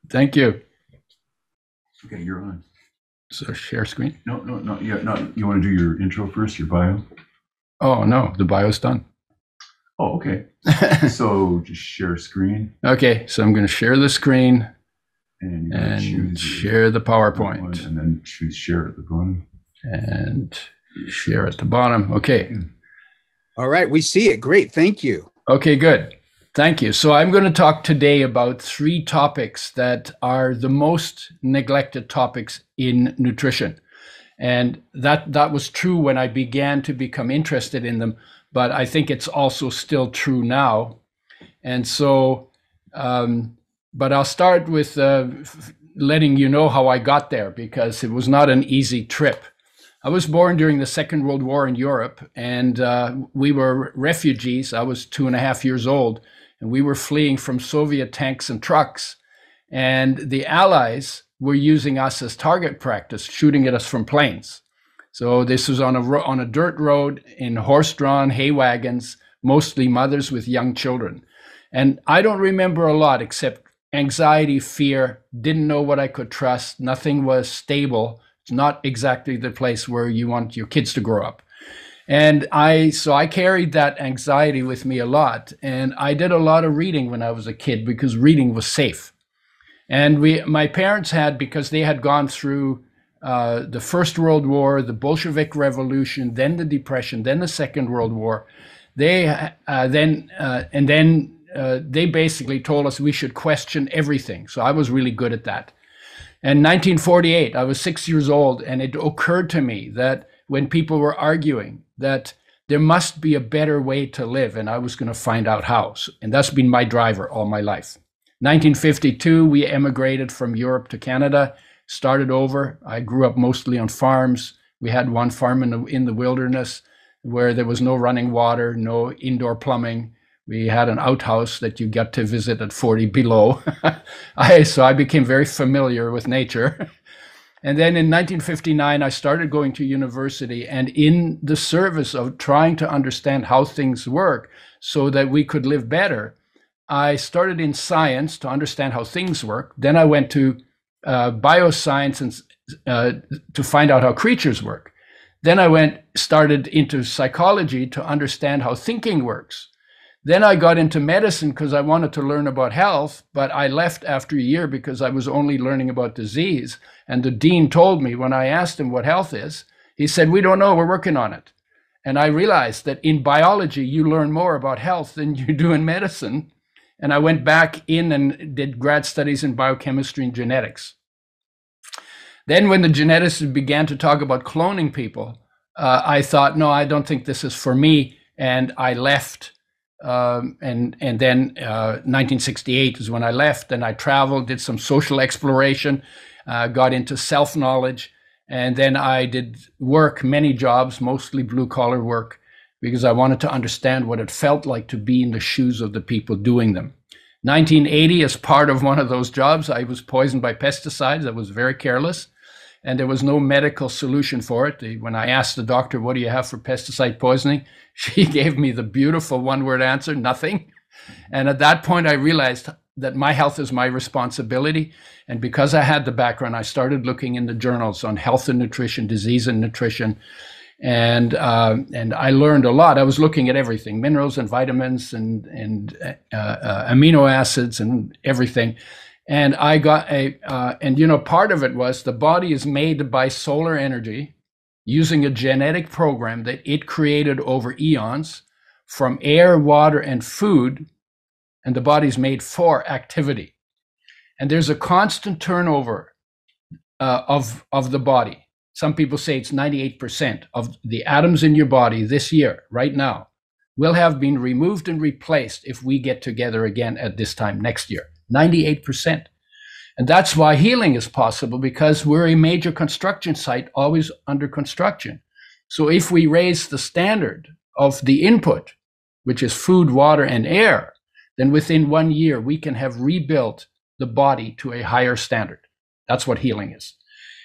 Thank you. Okay, you're on. So share screen. No. Yeah, no. You want to do your intro first, your bio? Oh no, the bio's done. Oh, okay. So just share screen. Okay, so I'm going to share the screen and choose share the PowerPoint. And then choose share at the bottom. And share at the bottom. Okay. All right, we see it. Great, thank you. Okay, good. Thank you. So I'm going to talk today about 3 topics that are the most neglected topics in nutrition. And that was true when I began to become interested in them, but I think it's also still true now. And so, but I'll start with letting you know how I got there, because it was not an easy trip. I was born during the Second World War in Europe, and we were refugees. I was 2.5 years old, and we were fleeing from Soviet tanks and trucks. And the Allies were using us as target practice, shooting at us from planes. So this was on a dirt road in horse-drawn hay wagons, mostly mothers with young children. And I don't remember a lot except anxiety, fear, didn't know what I could trust. Nothing was stable. It's not exactly the place where you want your kids to grow up. And so I carried that anxiety with me a lot. And I did a lot of reading when I was a kid because reading was safe. And my parents had, because they had gone through the First World War, the Bolshevik Revolution, then the Depression, then the Second World War. They basically told us we should question everything. So I was really good at that. In 1948, I was 6 years old, and it occurred to me that when people were arguing that there must be a better way to live, and I was going to find out how. And that's been my driver all my life. 1952, we emigrated from Europe to Canada, started over. I grew up mostly on farms. We had one farm in the wilderness where there was no running water, no indoor plumbing. We had an outhouse that you got to visit at 40 below. So I became very familiar with nature. And then in 1959, I started going to university, and in the service of trying to understand how things work so that we could live better, I started in science to understand how things work. Then I went to bioscience and to find out how creatures work. Then I started into psychology to understand how thinking works. Then I got into medicine because I wanted to learn about health, but I left after a year because I was only learning about disease. And the dean told me, when I asked him what health is, he said, "We don't know, we're working on it." And I realized that in biology, you learn more about health than you do in medicine. And I went back in and did grad studies in biochemistry and genetics. Then when the geneticists began to talk about cloning people, I thought, no, I don't think this is for me. And I left. And then 1968 is when I left, and I traveled, did some social exploration, got into self-knowledge. And then I did work, many jobs, mostly blue-collar work, because I wanted to understand what it felt like to be in the shoes of the people doing them. 1980, as part of one of those jobs, I was poisoned by pesticides. I was very careless, and there was no medical solution for it. When I asked the doctor, "What do you have for pesticide poisoning?" she gave me the beautiful one-word answer, "Nothing." And at that point, I realized that my health is my responsibility. And because I had the background, I started looking in the journals on health and nutrition, disease and nutrition. And I learned a lot. I was looking at everything, minerals and vitamins and amino acids and everything. And I got part of it was the body is made by solar energy using a genetic program that it created over eons from air, water, and food. And the body's made for activity. And there's a constant turnover of the body. Some people say it's 98% of the atoms in your body this year, right now, will have been removed and replaced if we get together again at this time next year. 98%. And that's why healing is possible, because we're a major construction site always under construction. So if we raise the standard of the input, which is food, water, and air, then within 1 year, we can have rebuilt the body to a higher standard. That's what healing is.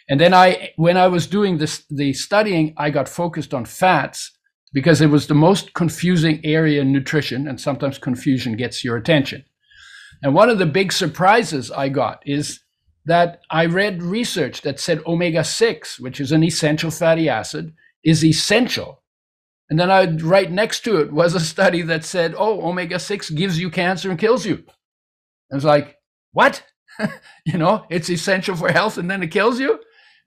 And then when I was doing the studying, I got focused on fats because it was the most confusing area in nutrition, and sometimes confusion gets your attention. And one of the big surprises I got is that I read research that said omega-6, which is an essential fatty acid, is essential. And then right next to it was a study that said, oh, omega-6 gives you cancer and kills you. I was like, what? It's essential for health and then it kills you?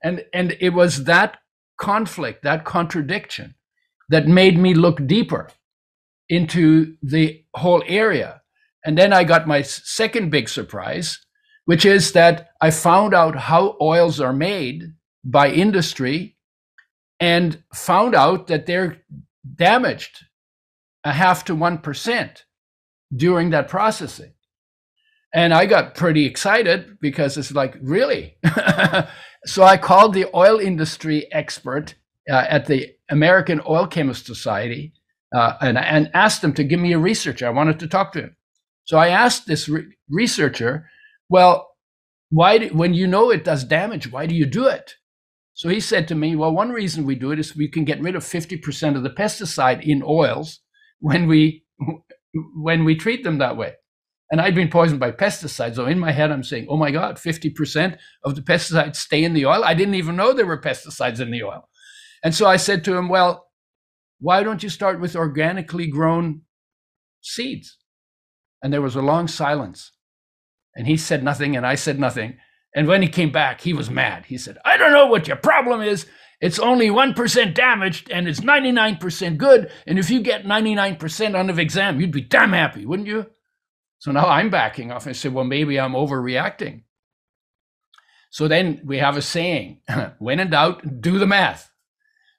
And it was that conflict, that contradiction, that made me look deeper into the whole area. And then I got my second big surprise, which is that I found out how oils are made by industry and found out that they're damaged 0.5 to 1% during that processing. And I got pretty excited because it's like, really? So I called the oil industry expert at the American Oil Chemist Society and asked them to give me a researcher. I wanted to talk to him. So I asked this researcher, well, when you know it does damage, why do you do it? So he said to me, well, one reason we do it is we can get rid of 50% of the pesticide in oils when we treat them that way. And I'd been poisoned by pesticides. So in my head, I'm saying, oh my God, 50% of the pesticides stay in the oil. I didn't even know there were pesticides in the oil. And so I said to him, well, why don't you start with organically grown seeds? And there was a long silence. And he said nothing, and I said nothing. And when he came back, he was mad. He said, I don't know what your problem is. It's only 1% damaged, and it's 99% good. And if you get 99% on the exam, you'd be damn happy, wouldn't you? So now I'm backing off and say, well, maybe I'm overreacting. So then we have a saying, when in doubt, do the math.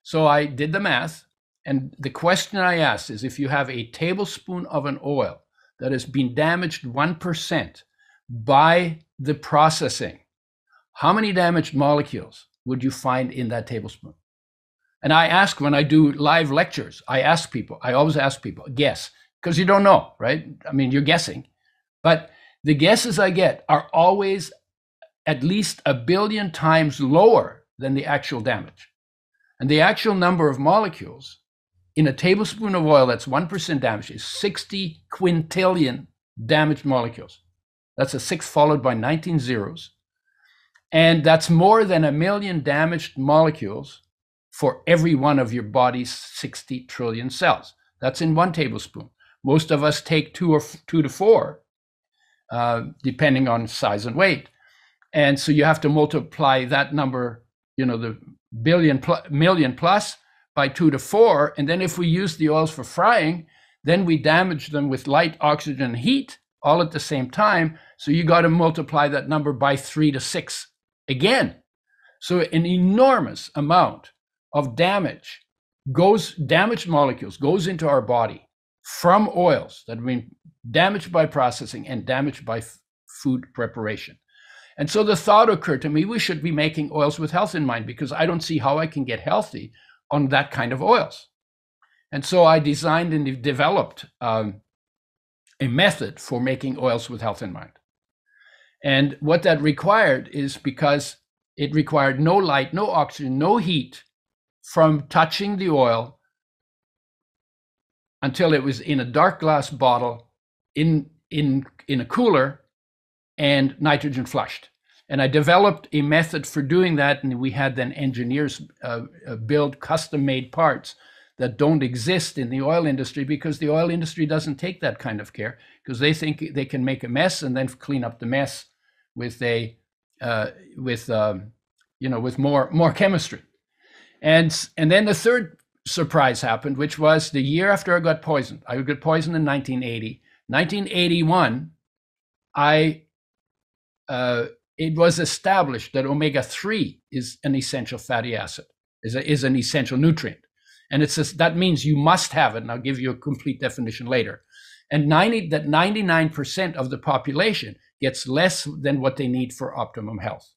So I did the math. And the question I asked is, if you have a tablespoon of an oil that has been damaged 1% by the processing, how many damaged molecules would you find in that tablespoon? And I ask, when I do live lectures, I always ask people, guess, because you don't know, right? I mean, you're guessing. But the guesses I get are always at least 1 billion times lower than the actual damage. And the actual number of molecules in a tablespoon of oil that's 1% damage is 60 quintillion damaged molecules. That's a 6 followed by 19 zeros. And that's more than 1 million damaged molecules for every one of your body's 60 trillion cells. That's in 1 tablespoon. Most of us take 2 to 4, depending on size and weight. And so you have to multiply that number, the million plus by 2 to 4. And then if we use the oils for frying, then we damage them with light, oxygen, and heat all at the same time. So you got to multiply that number by 3 to 6 again. So an enormous amount of damaged molecules goes into our body from oils that have been damaged by processing and damaged by food preparation. And so the thought occurred to me, we should be making oils with health in mind, because I don't see how I can get healthy on that kind of oils. And so I designed and developed a method for making oils with health in mind. And what that required is, because it required no light, no oxygen, no heat from touching the oil until it was in a dark glass bottle in a cooler and nitrogen flushed. And I developed a method for doing that. And we had then engineers build custom-made parts that don't exist in the oil industry, because the oil industry doesn't take that kind of care, because they think they can make a mess and then clean up the mess with more chemistry. And then the third surprise happened, which was the year after I got poisoned. I got poisoned in 1980. 1981, it was established that omega-3 is an essential fatty acid, is an essential nutrient. And that means you must have it. And I'll give you a complete definition later. And 99% of the population gets less than what they need for optimum health.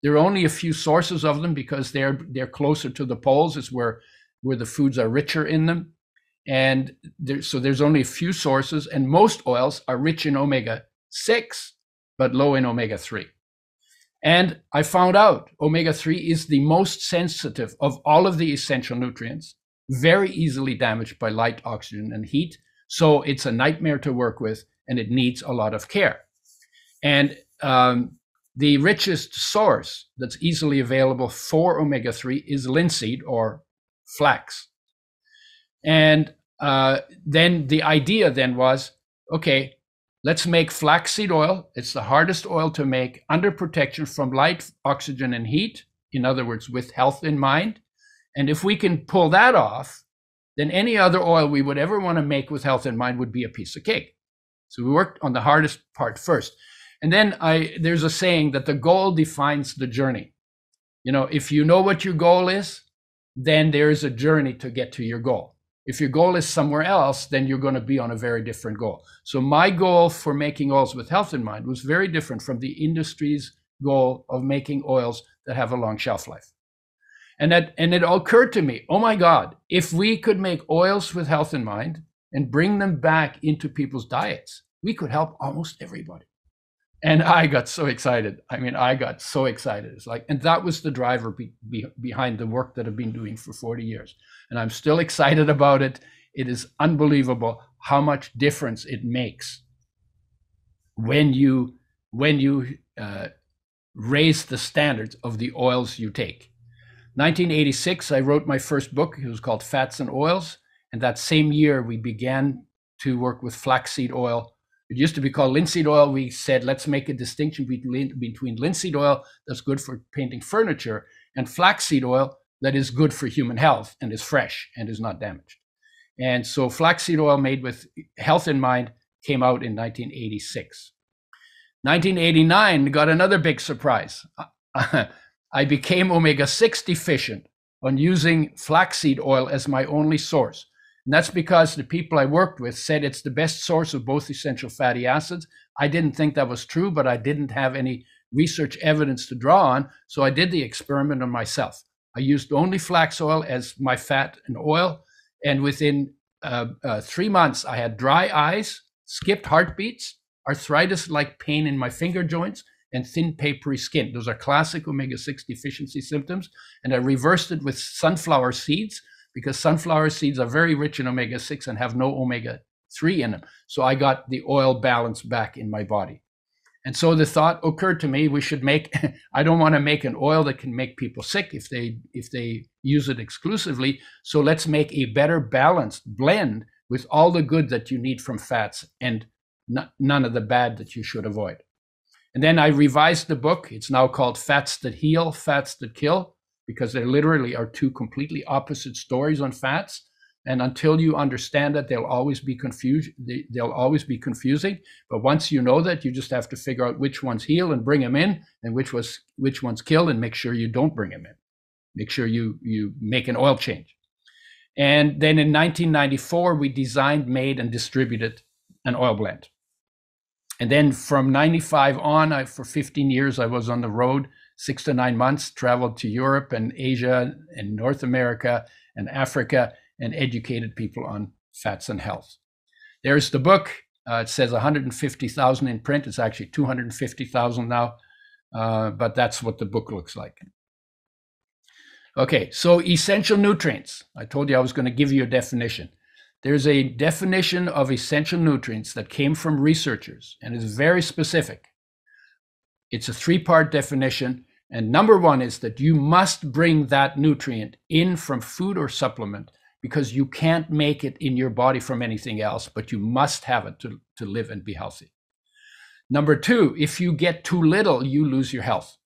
There are only a few sources of them, because they're closer to the poles. It's where the foods are richer in them. And so there's only a few sources, and most oils are rich in omega-6, but low in omega-3. And I found out omega-3 is the most sensitive of all of the essential nutrients, very easily damaged by light, oxygen, and heat. So it's a nightmare to work with, and it needs a lot of care. And the richest source that's easily available for omega-3 is linseed or flax. And then the idea then was, okay, let's make flaxseed oil. It's the hardest oil to make under protection from light, oxygen, and heat. In other words, with health in mind. And if we can pull that off, then any other oil we would ever want to make with health in mind would be a piece of cake. So we worked on the hardest part first. And then there's a saying that the goal defines the journey. You know, if you know what your goal is, then there is a journey to get to your goal. If your goal is somewhere else, then you're going to be on a very different goal. So my goal for making oils with health in mind was very different from the industry's goal of making oils that have a long shelf life. And it occurred to me, oh my God, if we could make oils with health in mind and bring them back into people's diets, we could help almost everybody. And I got so excited. I mean, I got so excited. It's like, and that was the driver behind the work that I've been doing for 40 years. And I'm still excited about it. It is unbelievable how much difference it makes when you raise the standards of the oils you take. 1986, I wrote my first book. It was called Fats and Oils. And that same year, we began to work with flaxseed oil. It used to be called linseed oil. We said, let's make a distinction between linseed oil that's good for painting furniture and flaxseed oil that is good for human health and is fresh and is not damaged. And so flaxseed oil made with health in mind came out in 1986. 1989 got another big surprise. I became omega-6 deficient on using flaxseed oil as my only source. And that's because the people I worked with said it's the best source of both essential fatty acids. I didn't think that was true, but I didn't have any research evidence to draw on. So I did the experiment on myself. I used only flax oil as my fat and oil. And within 3 months, I had dry eyes, skipped heartbeats, arthritis-like pain in my finger joints, and thin papery skin. Those are classic omega-6 deficiency symptoms. And I reversed it with sunflower seeds, because sunflower seeds are very rich in omega-6 and have no omega-3 in them. So I got the oil balance back in my body. And so the thought occurred to me, we should make, I don't want to make an oil that can make people sick if they use it exclusively. So let's make a better balanced blend with all the good that you need from fats and none of the bad that you should avoid. And then I revised the book. It's now called Fats That Heal, Fats That Kill, because there literally are two completely opposite stories on fats. And until you understand that, they'll always be confused. They'll always be confusing. But once you know that, you just have to figure out which ones heal and bring them in, and which ones kill, and make sure you don't bring them in. Make sure you make an oil change. And then in 1994, we designed, made, and distributed an oil blend. And then from 95 on, for 15 years, I was on the road, 6 to 9 months, traveled to Europe and Asia and North America and Africa, and educated people on fats and health. There's the book. It says 150,000 in print. It's actually 250,000 now, but that's what the book looks like. Okay, so essential nutrients. I told you I was going to give you a definition. There's a definition of essential nutrients that came from researchers and is very specific. It's a 3-part definition. And number 1 is that you must bring that nutrient in from food or supplement, because you can't make it in your body from anything else, but you must have it to live and be healthy. Number 2, if you get too little, you lose your health.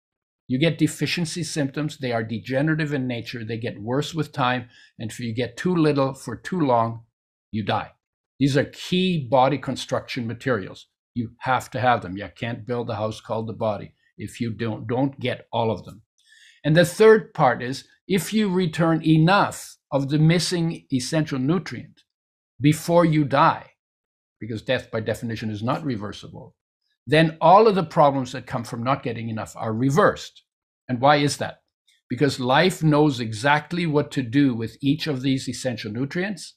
You get deficiency symptoms. They are degenerative in nature. They get worse with time. And if you get too little for too long, you die. These are key body construction materials. You have to have them. You can't build a house called the body if you don't get all of them. And the third part is, if you return enough of the missing essential nutrient before you die, because death by definition is not reversible, then all of the problems that come from not getting enough are reversed. And why is that? Because life knows exactly what to do with each of these essential nutrients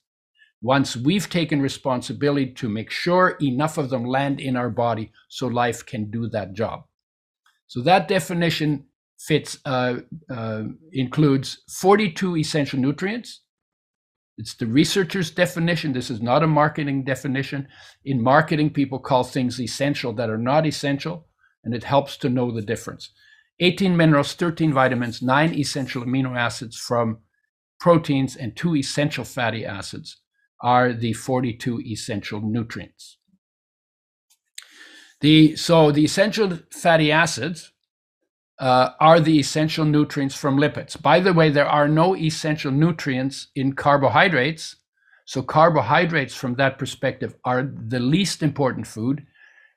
once we've taken responsibility to make sure enough of them land in our body so life can do that job. So that definition includes 42 essential nutrients. It's the researcher's definition. This is not a marketing definition. In marketing, people call things essential that are not essential. and it helps to know the difference. 18 minerals, 13 vitamins, 9 essential amino acids from proteins, and 2 essential fatty acids are the 42 essential nutrients. So the essential fatty acids are the essential nutrients from lipids. By the way, there are no essential nutrients in carbohydrates. So carbohydrates from that perspective are the least important food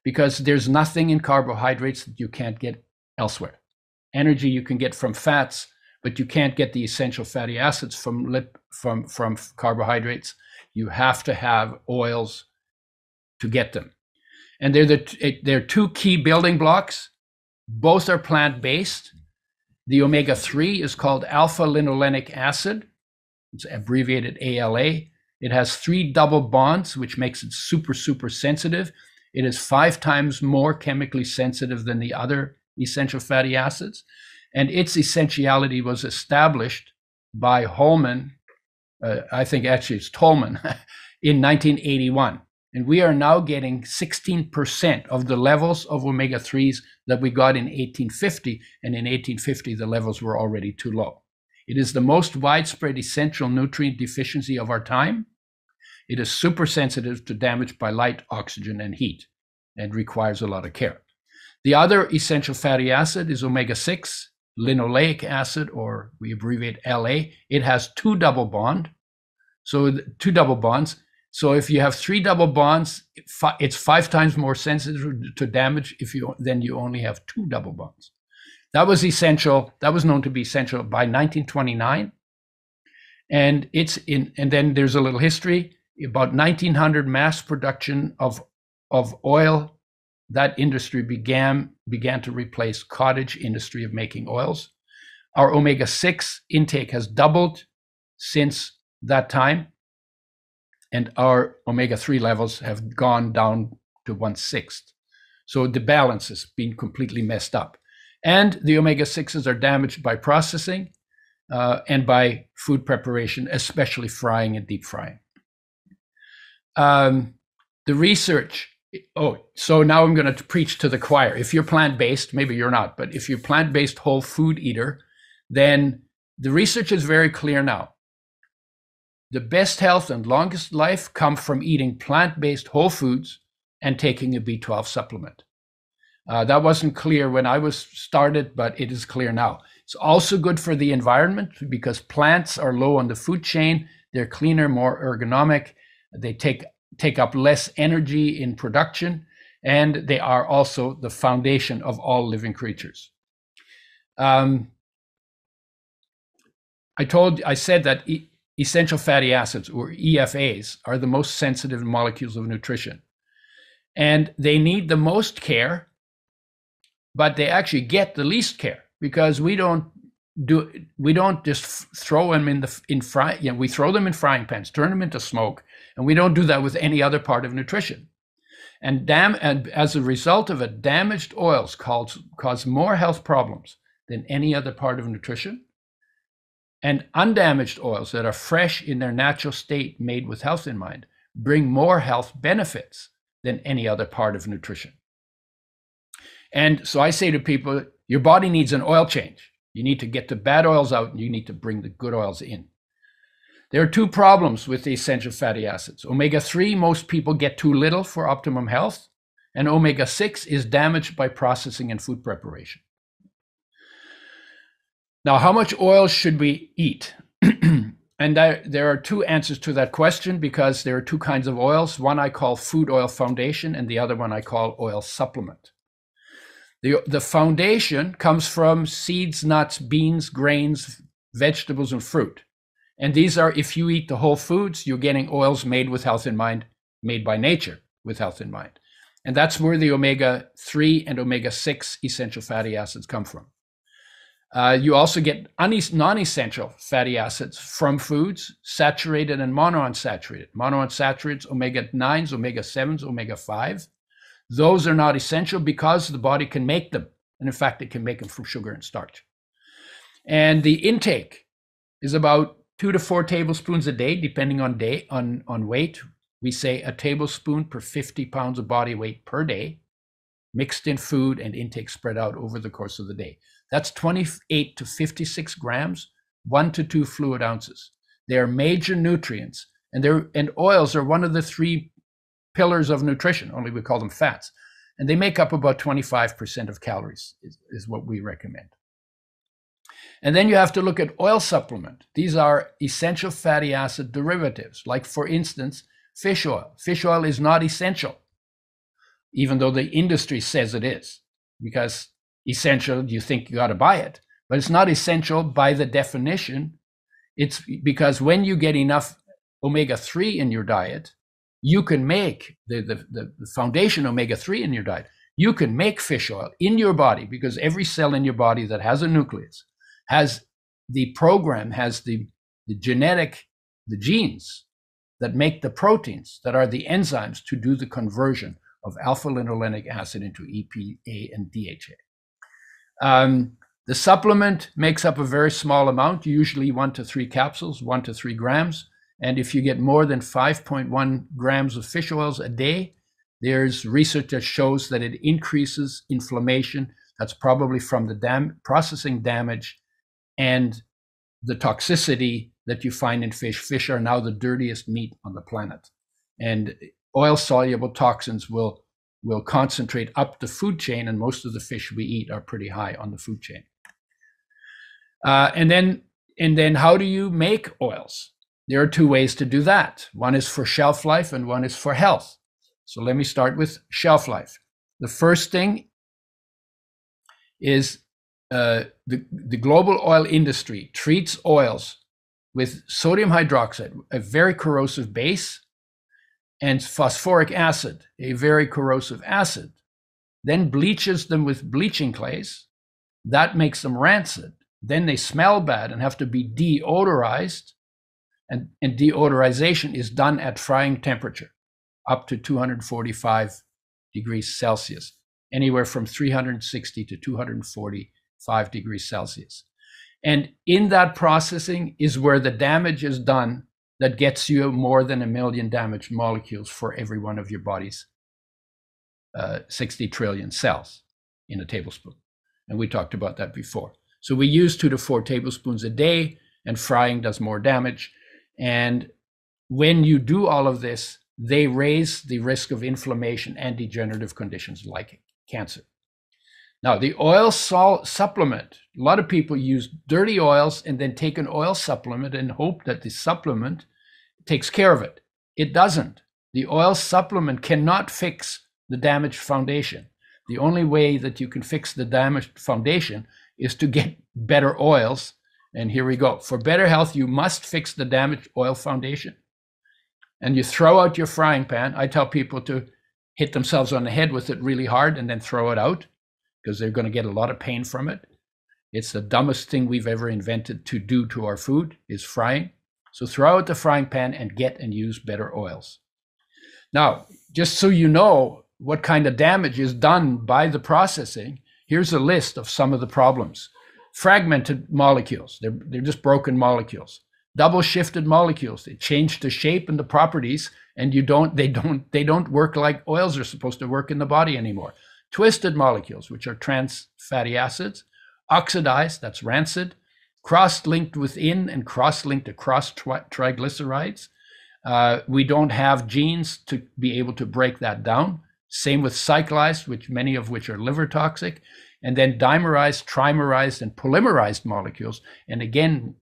because there's nothing in carbohydrates that you can't get elsewhere. Energy you can get from fats, but you can't get the essential fatty acids from carbohydrates. You have to have oils to get them. And they're two key building blocks. Both are plant-based. The omega-3 is called alpha-linolenic acid. It's abbreviated ALA. It has 3 double bonds, which makes it super, super sensitive. It is 5 times more chemically sensitive than the other essential fatty acids. And its essentiality was established by Holman, I think actually it's Tolman, in 1981. And we are now getting 16% of the levels of omega-3s that we got in 1850. And in 1850, the levels were already too low. It is the most widespread essential nutrient deficiency of our time. It is super sensitive to damage by light, oxygen, and heat, and requires a lot of care. The other essential fatty acid is omega-6, linoleic acid, or we abbreviate LA. It has 2 double bonds. So 2 double bonds. So if you have 3 double bonds, it's 5 times more sensitive to damage than you only have 2 double bonds. That was essential. That was known to be essential by 1929. And then there's a little history. About 1900, mass production of oil, that industry began to replace cottage industry of making oils. Our omega-6 intake has doubled since that time. And our omega-3 levels have gone down to 1/6. So the balance has been completely messed up. And the omega-6s are damaged by processing and by food preparation, especially frying and deep frying. The research, so now I'm going to preach to the choir. If you're plant-based, maybe you're not, but if you're plant-based whole food eater, then the research is very clear now. The best health and longest life come from eating plant-based whole foods and taking a B12 supplement. That wasn't clear when I was started, but it is clear now. It's also good for the environment because plants are low on the food chain. They're cleaner, more ergonomic. They take up less energy in production, and they are also the foundation of all living creatures. I said that essential fatty acids, or EFAs, are the most sensitive molecules of nutrition. And they need the most care, but they actually get the least care because we don't just throw them we throw them in frying pans, turn them into smoke, and we don't do that with any other part of nutrition. And as a result of it, damaged oils cause more health problems than any other part of nutrition. And undamaged oils that are fresh in their natural state, made with health in mind, bring more health benefits than any other part of nutrition. And so I say to people, your body needs an oil change. You need to get the bad oils out and you need to bring the good oils in. There are 2 problems with the essential fatty acids. Omega-3, most people get too little for optimum health, and omega-6 is damaged by processing and food preparation. Now, how much oil should we eat? And there are 2 answers to that question because there are 2 kinds of oils. One I call food oil foundation and the other one I call oil supplement. The foundation comes from seeds, nuts, beans, grains, vegetables, and fruit. And these are, if you eat the whole foods, you're getting oils made with health in mind, made by nature with health in mind. And that's where the omega-3 and omega-6 essential fatty acids come from. You also get non-essential fatty acids from foods, saturated and monounsaturated. Monounsaturated, omega-9s, omega-7s, omega-5. Those are not essential because the body can make them. And in fact, it can make them from sugar and starch. And the intake is about 2 to 4 tablespoons a day, depending on weight. We say a tablespoon per 50 pounds of body weight per day. mixed in food and intake spread out over the course of the day. That's 28 to 56 grams, 1 to 2 fluid ounces. They are major nutrients, and oils are one of the 3 pillars of nutrition, only we call them fats. And they make up about 25% of calories is what we recommend. And then you have to look at oil supplement. These are essential fatty acid derivatives, like for instance, fish oil. Fish oil is not essential, even though the industry says it is, because essential, you think you got to buy it, but it's not essential by the definition. It's because when you get enough omega-3 in your diet, you can make the foundation omega-3 in your diet. You can make fish oil in your body, because every cell in your body that has a nucleus has the program, has the genes that make the proteins that are the enzymes to do the conversion of alpha-linolenic acid into EPA and DHA. The supplement makes up a very small amount, usually 1 to 3 capsules, 1 to 3 grams. And if you get more than 5.1 grams of fish oils a day, there's research that shows that it increases inflammation. That's probably from the processing damage and the toxicity that you find in fish. Fish are now the dirtiest meat on the planet. And oil-soluble toxins will concentrate up the food chain, and most of the fish we eat are pretty high on the food chain. And then how do you make oils? There are 2 ways to do that. One is for shelf life and one is for health. So let me start with shelf life. The first thing is the global oil industry treats oils with sodium hydroxide, a very corrosive base, and phosphoric acid, a very corrosive acid, then bleaches them with bleaching clays. That makes them rancid. Then they smell bad and have to be deodorized. And deodorization is done at frying temperature, up to 245 degrees Celsius, anywhere from 360 to 245 degrees Celsius. And in that processing is where the damage is done that gets you more than 1 million damaged molecules for every one of your body's 60 trillion cells in a tablespoon. And we talked about that before. So we use 2 to 4 tablespoons a day, and frying does more damage. And when you do all of this, they raise the risk of inflammation and degenerative conditions like cancer. Now, the oil supplement, a lot of people use dirty oils and then take an oil supplement and hope that the supplement takes care of it. It doesn't. The oil supplement cannot fix the damaged foundation. The only way that you can fix the damaged foundation is to get better oils. And here we go. For better health, you must fix the damaged oil foundation. And you throw out your frying pan. I tell people to hit themselves on the head with it really hard and then throw it out, because they're going to get a lot of pain from it. It's the dumbest thing we've ever invented to do to our food, is frying. So throw out the frying pan and get and use better oils. Now, just so you know what kind of damage is done by the processing, here's a list of some of the problems. Fragmented molecules, they're just broken molecules. Double shifted molecules, they change the shape and the properties, and they don't work like oils are supposed to work in the body anymore. Twisted molecules, which are trans fatty acids. Oxidized, that's rancid. Cross-linked within and cross-linked across triglycerides. We don't have genes to be able to break that down. Same with cyclized, many of which are liver toxic. And then dimerized, trimerized, and polymerized molecules. And again,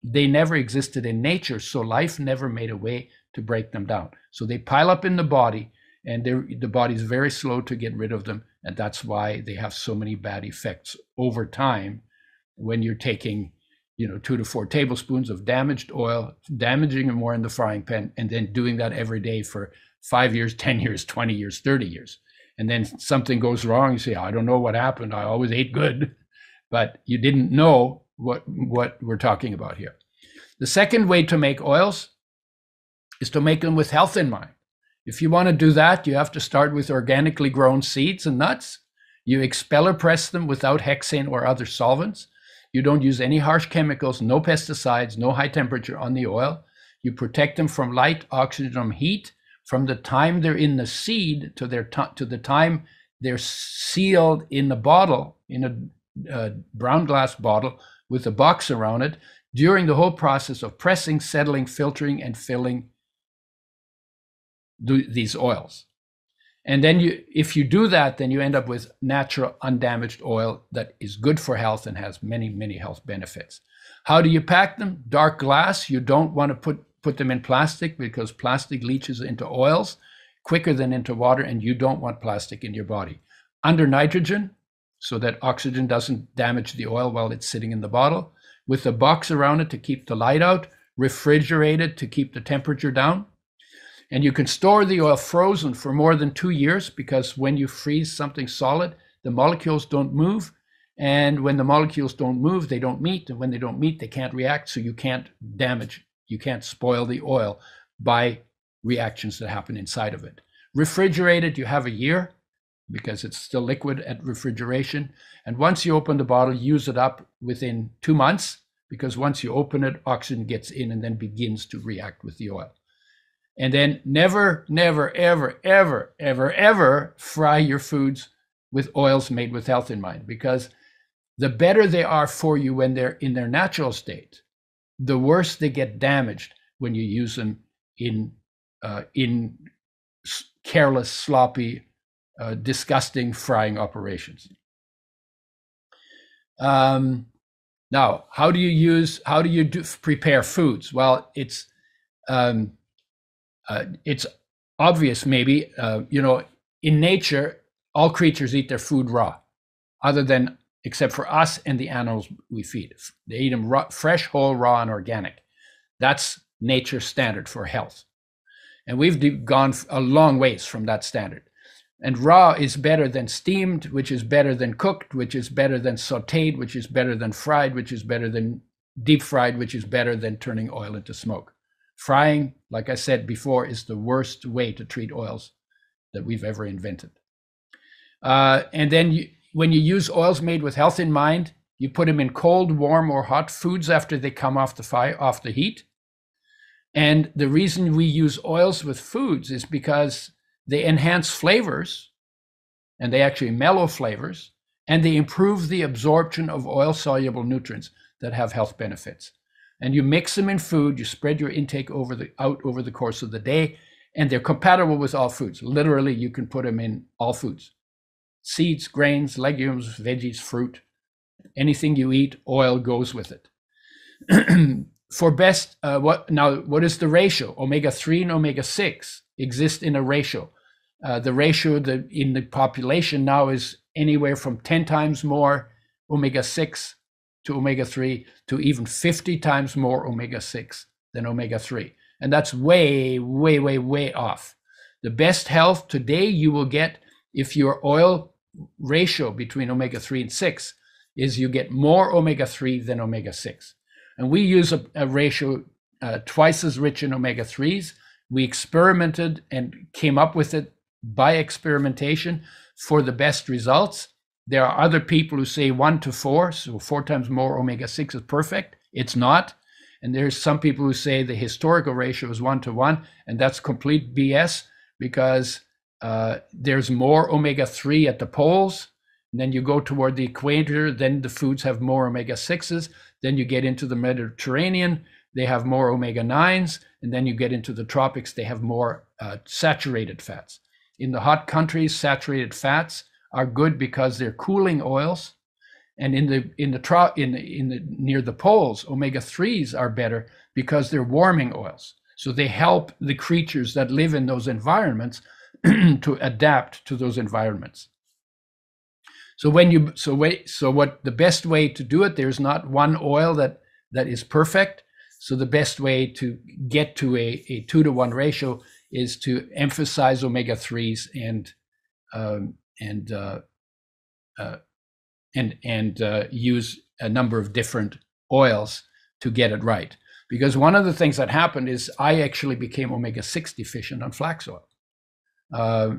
they never existed in nature, so life never made a way to break them down. So they pile up in the body, and the body's very slow to get rid of them. And that's why they have so many bad effects over time when you're taking 2 to 4 tablespoons of damaged oil, damaging them more in the frying pan, and then doing that every day for 5 years, 10 years, 20 years, 30 years. And then something goes wrong, you say, I don't know what happened. I always ate good. But you didn't know what we're talking about here. The second way to make oils is to make them with health in mind. If you want to do that, you have to start with organically grown seeds and nuts. You expeller press them without hexane or other solvents. You don't use any harsh chemicals, no pesticides, no high temperature on the oil. You protect them from light, oxygen, heat, from the time they're in the seed to the time they're sealed in the bottle, in a brown glass bottle with a box around it, during the whole process of pressing, settling, filtering, and filling these oils. And then if you do that, then you end up with natural, undamaged oil that is good for health and has many, many health benefits. How do you pack them? Dark glass. You don't want to put them in plastic, because plastic leaches into oils quicker than into water, and you don't want plastic in your body. Under nitrogen, so that oxygen doesn't damage the oil while it's sitting in the bottle, with a box around it to keep the light out, refrigerated to keep the temperature down. And you can store the oil frozen for more than 2 years, because when you freeze something solid, the molecules don't move. And when the molecules don't move, they don't meet. And when they don't meet, they can't react. So you can't damage, you can't spoil the oil by reactions that happen inside of it. Refrigerated, you have a year, because it's still liquid at refrigeration. And once you open the bottle, use it up within 2 months, because once you open it, oxygen gets in and then begins to react with the oil. And then never, never, ever, ever, ever, ever fry your foods with oils made with health in mind, because the better they are for you when they're in their natural state, the worse they get damaged when you use them in careless, sloppy, disgusting frying operations. Now, how do you prepare foods? Well, it's obvious, maybe. In nature, all creatures eat their food raw, except for us and the animals we feed. They eat them raw, fresh, whole, raw, and organic. That's nature's standard for health. And we've gone a long ways from that standard. And raw is better than steamed, which is better than cooked, which is better than sauteed, which is better than fried, which is better than deep fried, which is better than turning oil into smoke. Frying, like I said before, is the worst way to treat oils that we've ever invented. And then when you use oils made with health in mind, you put them in cold, warm, or hot foods after they come off the fire, off the heat. And the reason we use oils with foods is because they enhance flavors, and they actually mellow flavors, and they improve the absorption of oil-soluble nutrients that have health benefits. And you mix them in food, you spread your intake out over the course of the day, and they're compatible with all foods. Literally, you can put them in all foods. Seeds, grains, legumes, veggies, fruit, anything you eat, oil goes with it. For best, what is the ratio? Omega-3 and omega-6 exist in a ratio. The ratio in the population now is anywhere from 10 times more omega-6 to omega-3 to even 50 times more omega-6 than omega-3. And that's way, way, way, way off. The best health today you will get if your oil ratio between omega-3 and 6 is you get more omega-3 than omega-6. And we use a ratio twice as rich in omega-3s. We experimented and came up with it by experimentation for the best results. There are other people who say 1 to 4, so 4 times more omega-6 is perfect. It's not. And there's some people who say the historical ratio is 1 to 1, and that's complete BS, because there's more omega-3 at the poles. And then you go toward the equator, then the foods have more omega-6s. Then you get into the Mediterranean, they have more omega-9s. And then you get into the tropics, they have more saturated fats. In the hot countries, saturated fats are good because they're cooling oils. And near the poles, omega-3s are better because they're warming oils. So they help the creatures that live in those environments to adapt to those environments. So what the best way to do it, there's not one oil that is perfect. So the best way to get to a 2-to-1 ratio is to emphasize omega-3s and use a number of different oils to get it right. Because one of the things that happened is I actually became omega-6 deficient on flax oil. I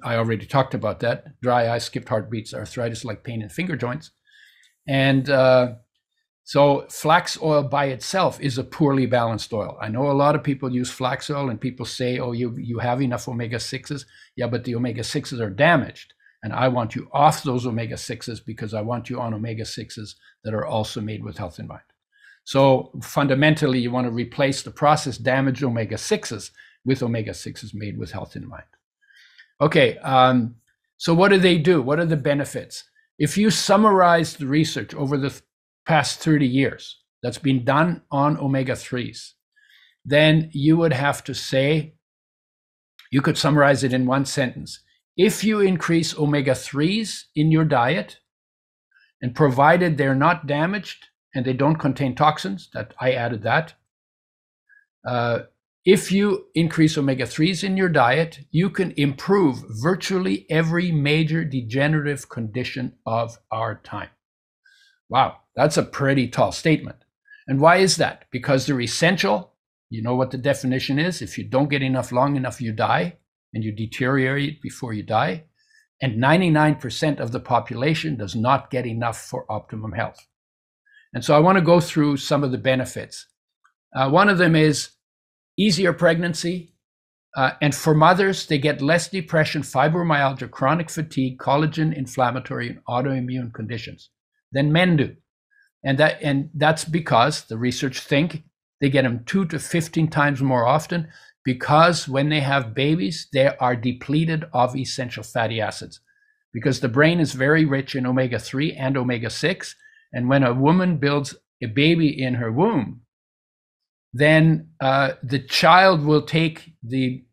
already talked about that. Dry eye, skipped heartbeats, arthritis like pain in finger joints. And So flax oil by itself is a poorly balanced oil. I know a lot of people use flax oil and people say, oh, you have enough omega-6s. Yeah, but the omega-6s are damaged. And I want you off those omega-6s because I want you on omega-6s that are also made with health in mind. So fundamentally, you want to replace the processed damaged omega-6s with omega-6s made with health in mind. Okay, so what do they do? What are the benefits? If you summarize the research over the past 30 years that's been done on omega-3s, then you would have to say, you could summarize it in one sentence. If you increase omega-3s in your diet, and provided they're not damaged and they don't contain toxins, that I added that, if you increase omega-3s in your diet, you can improve virtually every major degenerative condition of our time. Wow, that's a pretty tall statement. And why is that? Because they're essential. You know what the definition is. If you don't get enough long enough, you die, and you deteriorate before you die. And 99% of the population does not get enough for optimum health. And so I want to go through some of the benefits. One of them is easier pregnancy. And for mothers, they get less depression, fibromyalgia, chronic fatigue, collagen, inflammatory, and autoimmune conditions than men do. And that's because the research think they get them 2 to 15 times more often, because when they have babies, they are depleted of essential fatty acids, because the brain is very rich in omega-3 and omega-6. And when a woman builds a baby in her womb, then the child will take the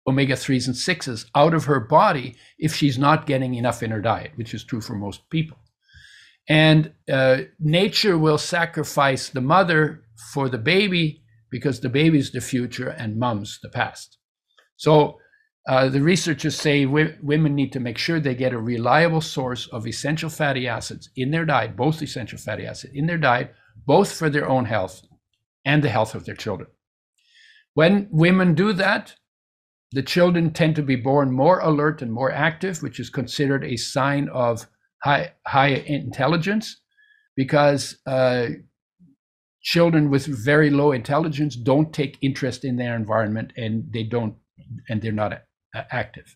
omega-3s and 6s out of her body if she's not getting enough in her diet, which is true for most people. And nature will sacrifice the mother for the baby, because the baby's the future and mom's the past. So the researchers say women need to make sure they get a reliable source of essential fatty acids in their diet, both essential fatty acids in their diet, both for their own health and the health of their children. When women do that, the children tend to be born more alert and more active, which is considered a sign of high intelligence, because children with very low intelligence don't take interest in their environment, and they're not active.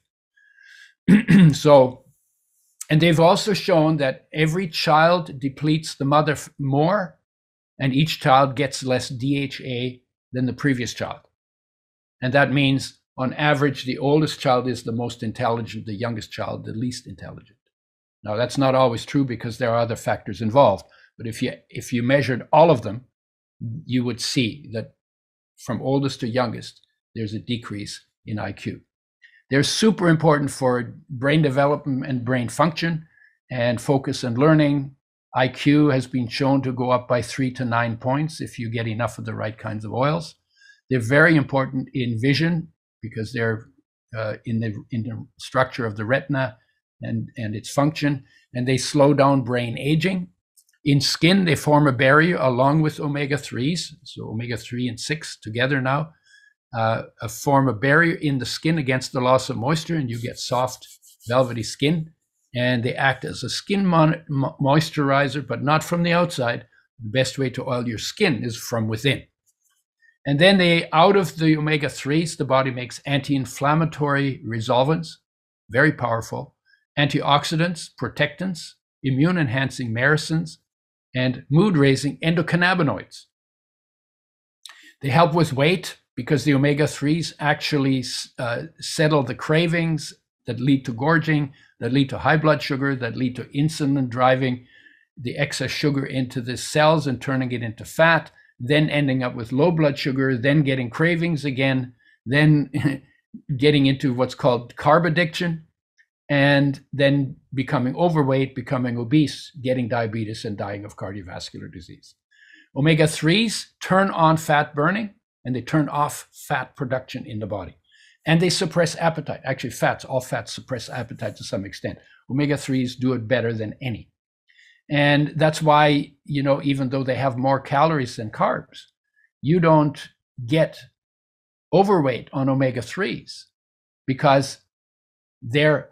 So, and they've also shown that every child depletes the mother more, and each child gets less DHA than the previous child. And that means, on average, the oldest child is the most intelligent, the youngest child the least intelligent. Now, that's not always true, because there are other factors involved. But if you measured all of them, you would see that from oldest to youngest, there's a decrease in IQ. They're super important for brain development and brain function and focus and learning. IQ has been shown to go up by 3 to 9 points if you get enough of the right kinds of oils. They're very important in vision, because they're in the structure of the retina and its function, and they slow down brain aging. In skin, they form a barrier along with omega-3s, so omega-3 and 6 together now form a barrier in the skin against the loss of moisture, and you get soft, velvety skin. And they act as a skin moisturizer, but not from the outside. The best way to oil your skin is from within. And then out of the omega-3s, the body makes anti-inflammatory resolvents, very powerful, antioxidants, protectants, immune-enhancing medicines, and mood-raising endocannabinoids. They help with weight, because the omega-3s actually settle the cravings that lead to gorging, that lead to high blood sugar, that lead to insulin driving the excess sugar into the cells and turning it into fat, then ending up with low blood sugar, then getting cravings again, then getting into what's called carb addiction, and then becoming overweight, becoming obese, getting diabetes, and dying of cardiovascular disease. Omega-3s turn on fat burning, and they turn off fat production in the body. And they suppress appetite. Actually, all fats suppress appetite to some extent. Omega-3s do it better than any. And that's why, even though they have more calories than carbs, you don't get overweight on omega-3s, because they're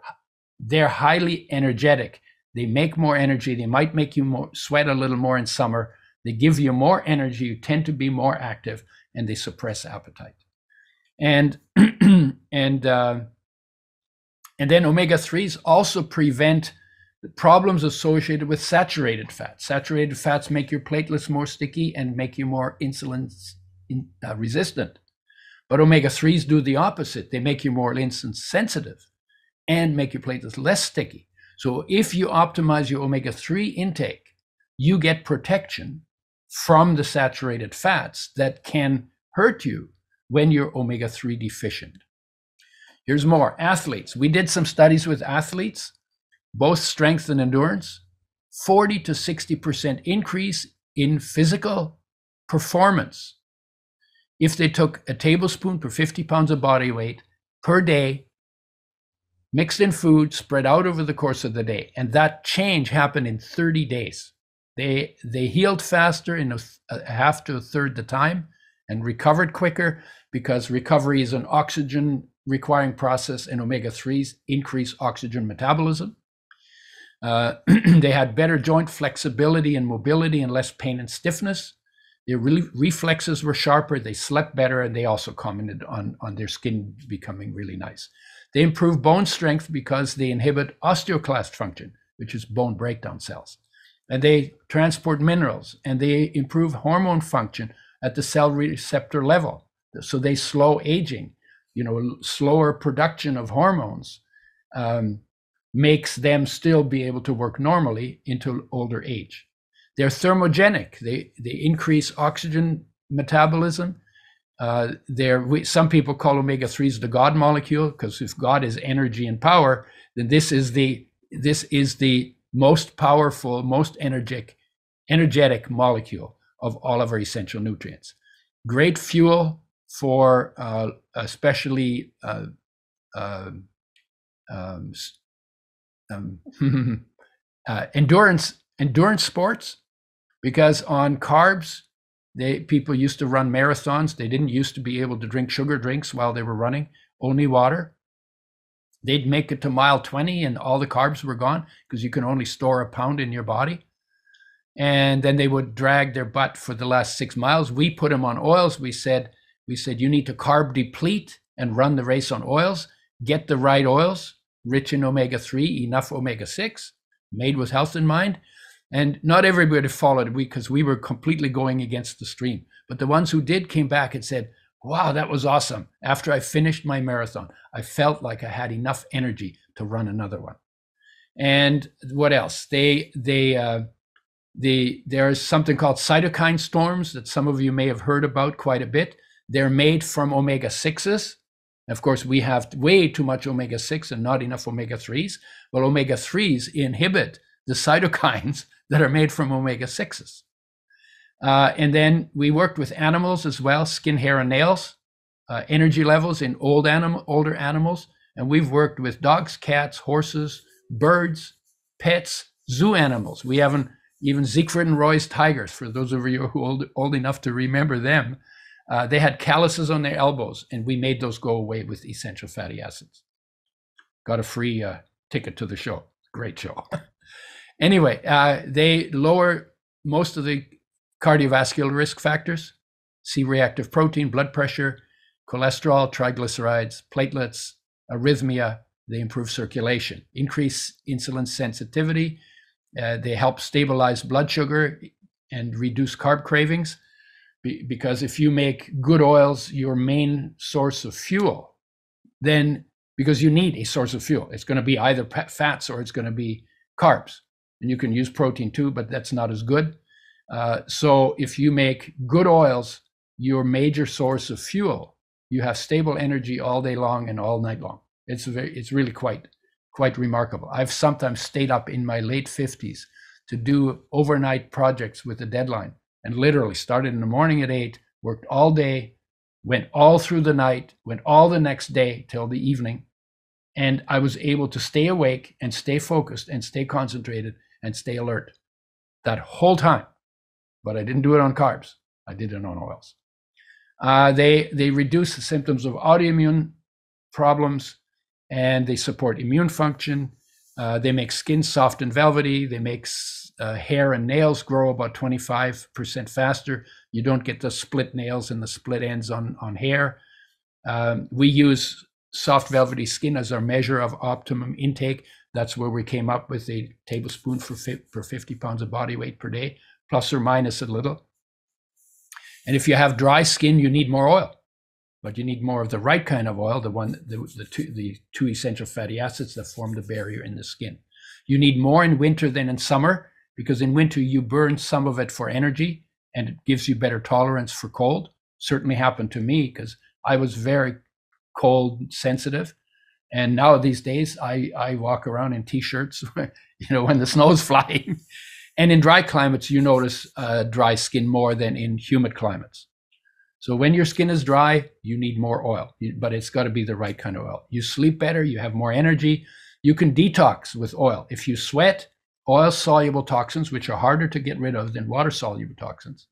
highly energetic. They make more energy. They might make you sweat a little more in summer, They give you more energy. You tend to be more active, and they suppress appetite. And and then omega-3s also prevent the problems associated with saturated fats. Saturated fats make your platelets more sticky and make you more insulin resistant. But omega-3s do the opposite. They make you more insulin sensitive and make your platelets less sticky. So if you optimize your omega-3 intake, you get protection from the saturated fats that can hurt you when you're omega-3 deficient. Here's more. Athletes. We did some studies with athletes, both strength and endurance. 40 to 60% increase in physical performance if they took a tablespoon per 50 pounds of body weight per day, mixed in food, spread out over the course of the day. And that change happened in 30 days. They healed faster in a half to a third the time and recovered quicker, because recovery is an oxygen requiring process, and omega-3s increase oxygen metabolism. They had better joint flexibility and mobility and less pain and stiffness. Their reflexes were sharper, they slept better, and they also commented on their skin becoming really nice. They improve bone strength because they inhibit osteoclast function, which is bone breakdown cells. And they transport minerals, and they improve hormone function at the cell receptor level. So they slow aging. Slower production of hormones makes them still be able to work normally into older age. They're thermogenic. They increase oxygen metabolism. Some people call omega-3s the God molecule, because if God is energy and power, then this is the most powerful, most energetic molecule of all of our essential nutrients. Great fuel for especially endurance sports, because on carbs, people used to run marathons. They didn't used to be able to drink sugar drinks while they were running, only water. They'd make it to mile 20 and all the carbs were gone, because you can only store a pound in your body. And then they would drag their butt for the last 6 miles. We put them on oils. We said you need to carb deplete and run the race on oils. Get the right oils, rich in omega-3, enough omega-6, made with health in mind. And not everybody followed, because we were completely going against the stream. But the ones who did came back and said, wow, that was awesome. After I finished my marathon, I felt like I had enough energy to run another one. And what else? There's something called cytokine storms that some of you may have heard about quite a bit. They're made from omega-6s. Of course, we have way too much omega-6 and not enough omega-3s. But omega-3s inhibit the cytokines that are made from omega-6s. And then we worked with animals as well, skin, hair, and nails, energy levels in older animals. And we've worked with dogs, cats, horses, birds, pets, zoo animals. We haven't even Siegfried and Roy's tigers, for those of you who are old enough to remember them. They had calluses on their elbows, and we made those go away with essential fatty acids. Got a free ticket to the show. Great show. Anyway, they lower most of the cardiovascular risk factors: C-reactive protein, blood pressure, cholesterol, triglycerides, platelets, arrhythmia. They improve circulation, increase insulin sensitivity. They help stabilize blood sugar and reduce carb cravings, because if you make good oils your main source of fuel, then, because you need a source of fuel, it's going to be either fats or it's going to be carbs. And you can use protein too, but that's not as good. So if you make good oils your major source of fuel, you have stable energy all day long and all night long. It's really quite remarkable. I've sometimes stayed up in my late 50s to do overnight projects with a deadline, and literally started in the morning at 8, worked all day, went all through the night, went all the next day till the evening. And I was able to stay awake and stay focused and stay concentrated and stay alert that whole time. But I didn't do it on carbs. I did it on oils. They reduce the symptoms of autoimmune problems, and they support immune function. They make skin soft and velvety. They make hair and nails grow about 25% faster. You don't get the split nails and the split ends on hair. We use soft velvety skin as our measure of optimum intake. That's where we came up with a tablespoon for 50 pounds of body weight per day, plus or minus a little. And if you have dry skin, you need more oil, but you need more of the right kind of oil, the two essential fatty acids that form the barrier in the skin. You need more in winter than in summer, because in winter you burn some of it for energy and it gives you better tolerance for cold. Certainly happened to me because I was very cold sensitive. And now these days I walk around in t-shirts, when the snow is flying. And in dry climates, you notice dry skin more than in humid climates. So when your skin is dry, you need more oil, but it's got to be the right kind of oil. You sleep better, you have more energy. You can detox with oil. If you sweat, oil-soluble toxins, which are harder to get rid of than water-soluble toxins,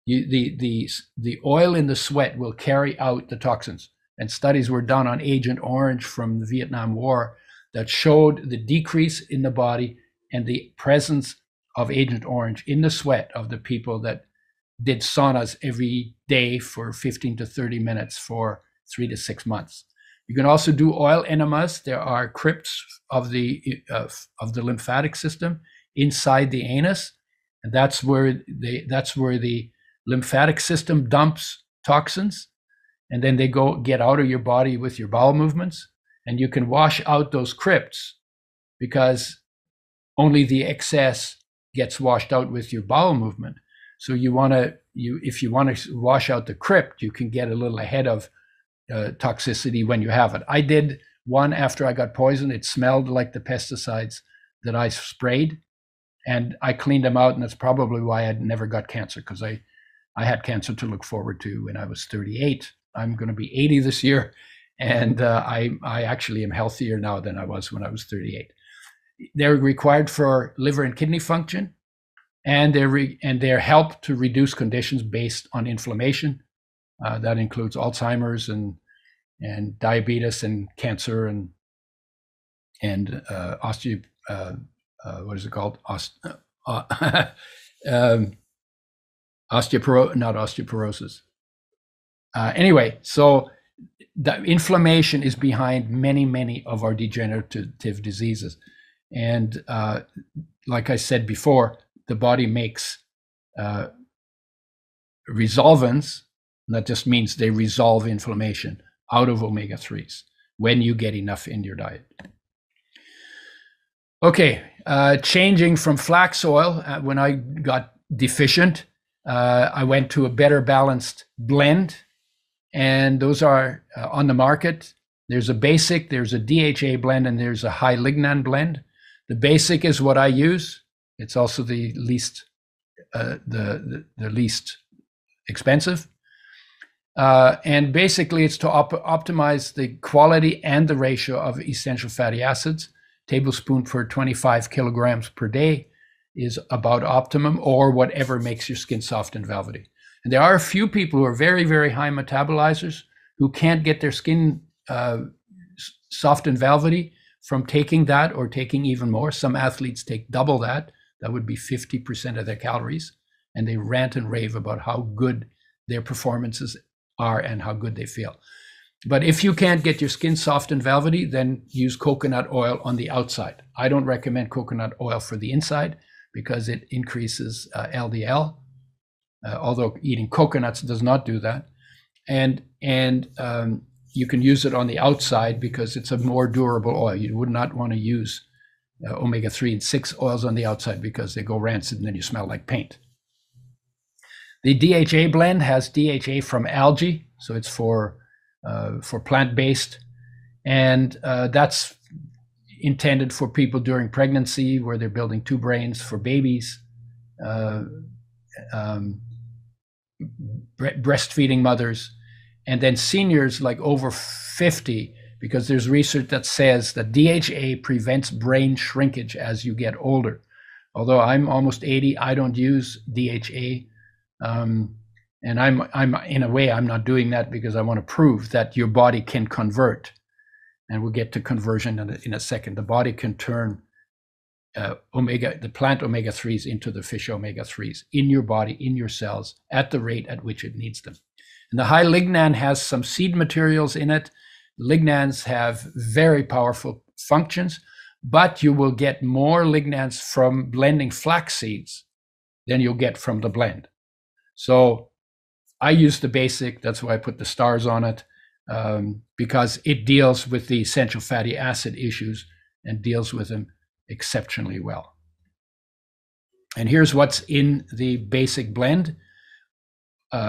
the oil in the sweat will carry out the toxins. And studies were done on Agent Orange from the Vietnam War that showed the decrease in the body and the presence of Agent Orange in the sweat of the people that did saunas every day for 15 to 30 minutes for 3 to 6 months. You can also do oil enemas. There are crypts of the lymphatic system inside the anus, and that's where the lymphatic system dumps toxins, and then they get out of your body with your bowel movements, and you can wash out those crypts because only the excess gets washed out with your bowel movement. So if you want to wash out the crypt, you can get a little ahead of toxicity when you have it. I did one after I got poisoned. It smelled like the pesticides that I sprayed, and I cleaned them out, and that's probably why I never got cancer, because I had cancer to look forward to when I was 38. I'm going to be 80 this year, and I actually am healthier now than I was when I was 38. They're required for liver and kidney function, and they're help to reduce conditions based on inflammation. That includes Alzheimer's and diabetes and cancer and osteoporosis. Anyway, so the inflammation is behind many of our degenerative diseases. And like I said before, the body makes resolvins. That just means they resolve inflammation out of omega-3s when you get enough in your diet. Okay, changing from flax oil, when I got deficient, I went to a better balanced blend, and those are on the market. There's a basic, there's a DHA blend, and there's a high lignan blend. The basic is what I use. It's also the least least expensive. And basically it's to optimize the quality and the ratio of essential fatty acids. Tablespoon per 25 kilograms per day is about optimum, or whatever makes your skin soft and velvety. And there are a few people who are very, very high metabolizers who can't get their skin soft and velvety from taking that or taking even more. Some athletes take double that. That would be 50% of their calories. And they rant and rave about how good their performances are and how good they feel. But if you can't get your skin soft and velvety, then use coconut oil on the outside. I don't recommend coconut oil for the inside because it increases LDL, although eating coconuts does not do that. And you can use it on the outside because it's a more durable oil. You would not want to use omega-3 and 6 oils on the outside because they go rancid and then you smell like paint. The DHA blend has DHA from algae, so it's for plant-based, and that's intended for people during pregnancy where they're building two brains, for babies, breastfeeding mothers, and then seniors like over 50, because there's research that says that DHA prevents brain shrinkage as you get older. Although I'm almost 80, I don't use DHA. And I'm in a way, I'm not doing that because I want to prove that your body can convert, and we'll get to conversion in a second. The body can turn the plant omega-3s into the fish omega-3s in your body, in your cells, at the rate at which it needs them. And the high lignan has some seed materials in it. Lignans have very powerful functions, but you will get more lignans from blending flax seeds than you'll get from the blend. So I use the basic, that's why I put the stars on it, because it deals with the essential fatty acid issues and deals with them exceptionally well. And here's what's in the basic blend. 8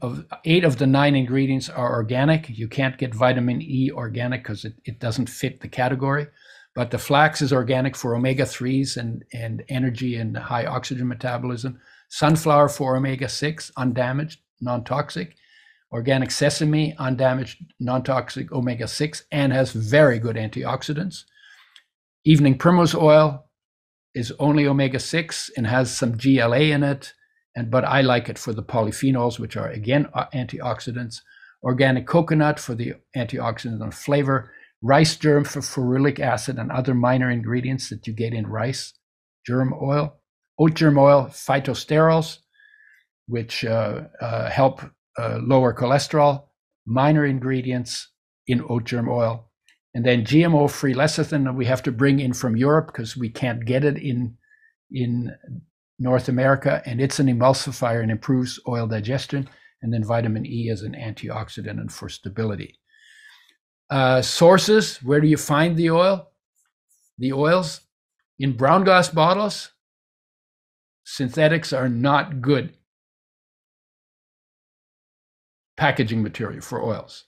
of the 9 ingredients are organic. You can't get vitamin E organic because it doesn't fit the category. But the flax is organic for omega-3s and energy and high oxygen metabolism. Sunflower for omega-6, undamaged, non-toxic. Organic sesame, undamaged, non-toxic omega-6, and has very good antioxidants. Evening primrose oil is only omega-6 and has some GLA in it, but I like it for the polyphenols, which are, again, antioxidants. Organic coconut for the antioxidant and flavor. Rice germ for ferulic acid and other minor ingredients that you get in rice germ oil. Oat germ oil, phytosterols, which help lower cholesterol, minor ingredients in oat germ oil. And then GMO-free lecithin that we have to bring in from Europe because we can't get it in North America, and it's an emulsifier and improves oil digestion. And then vitamin E as an antioxidant and for stability. Sources, where do you find the oil? The oils in brown glass bottles. Synthetics are not good packaging material for oils.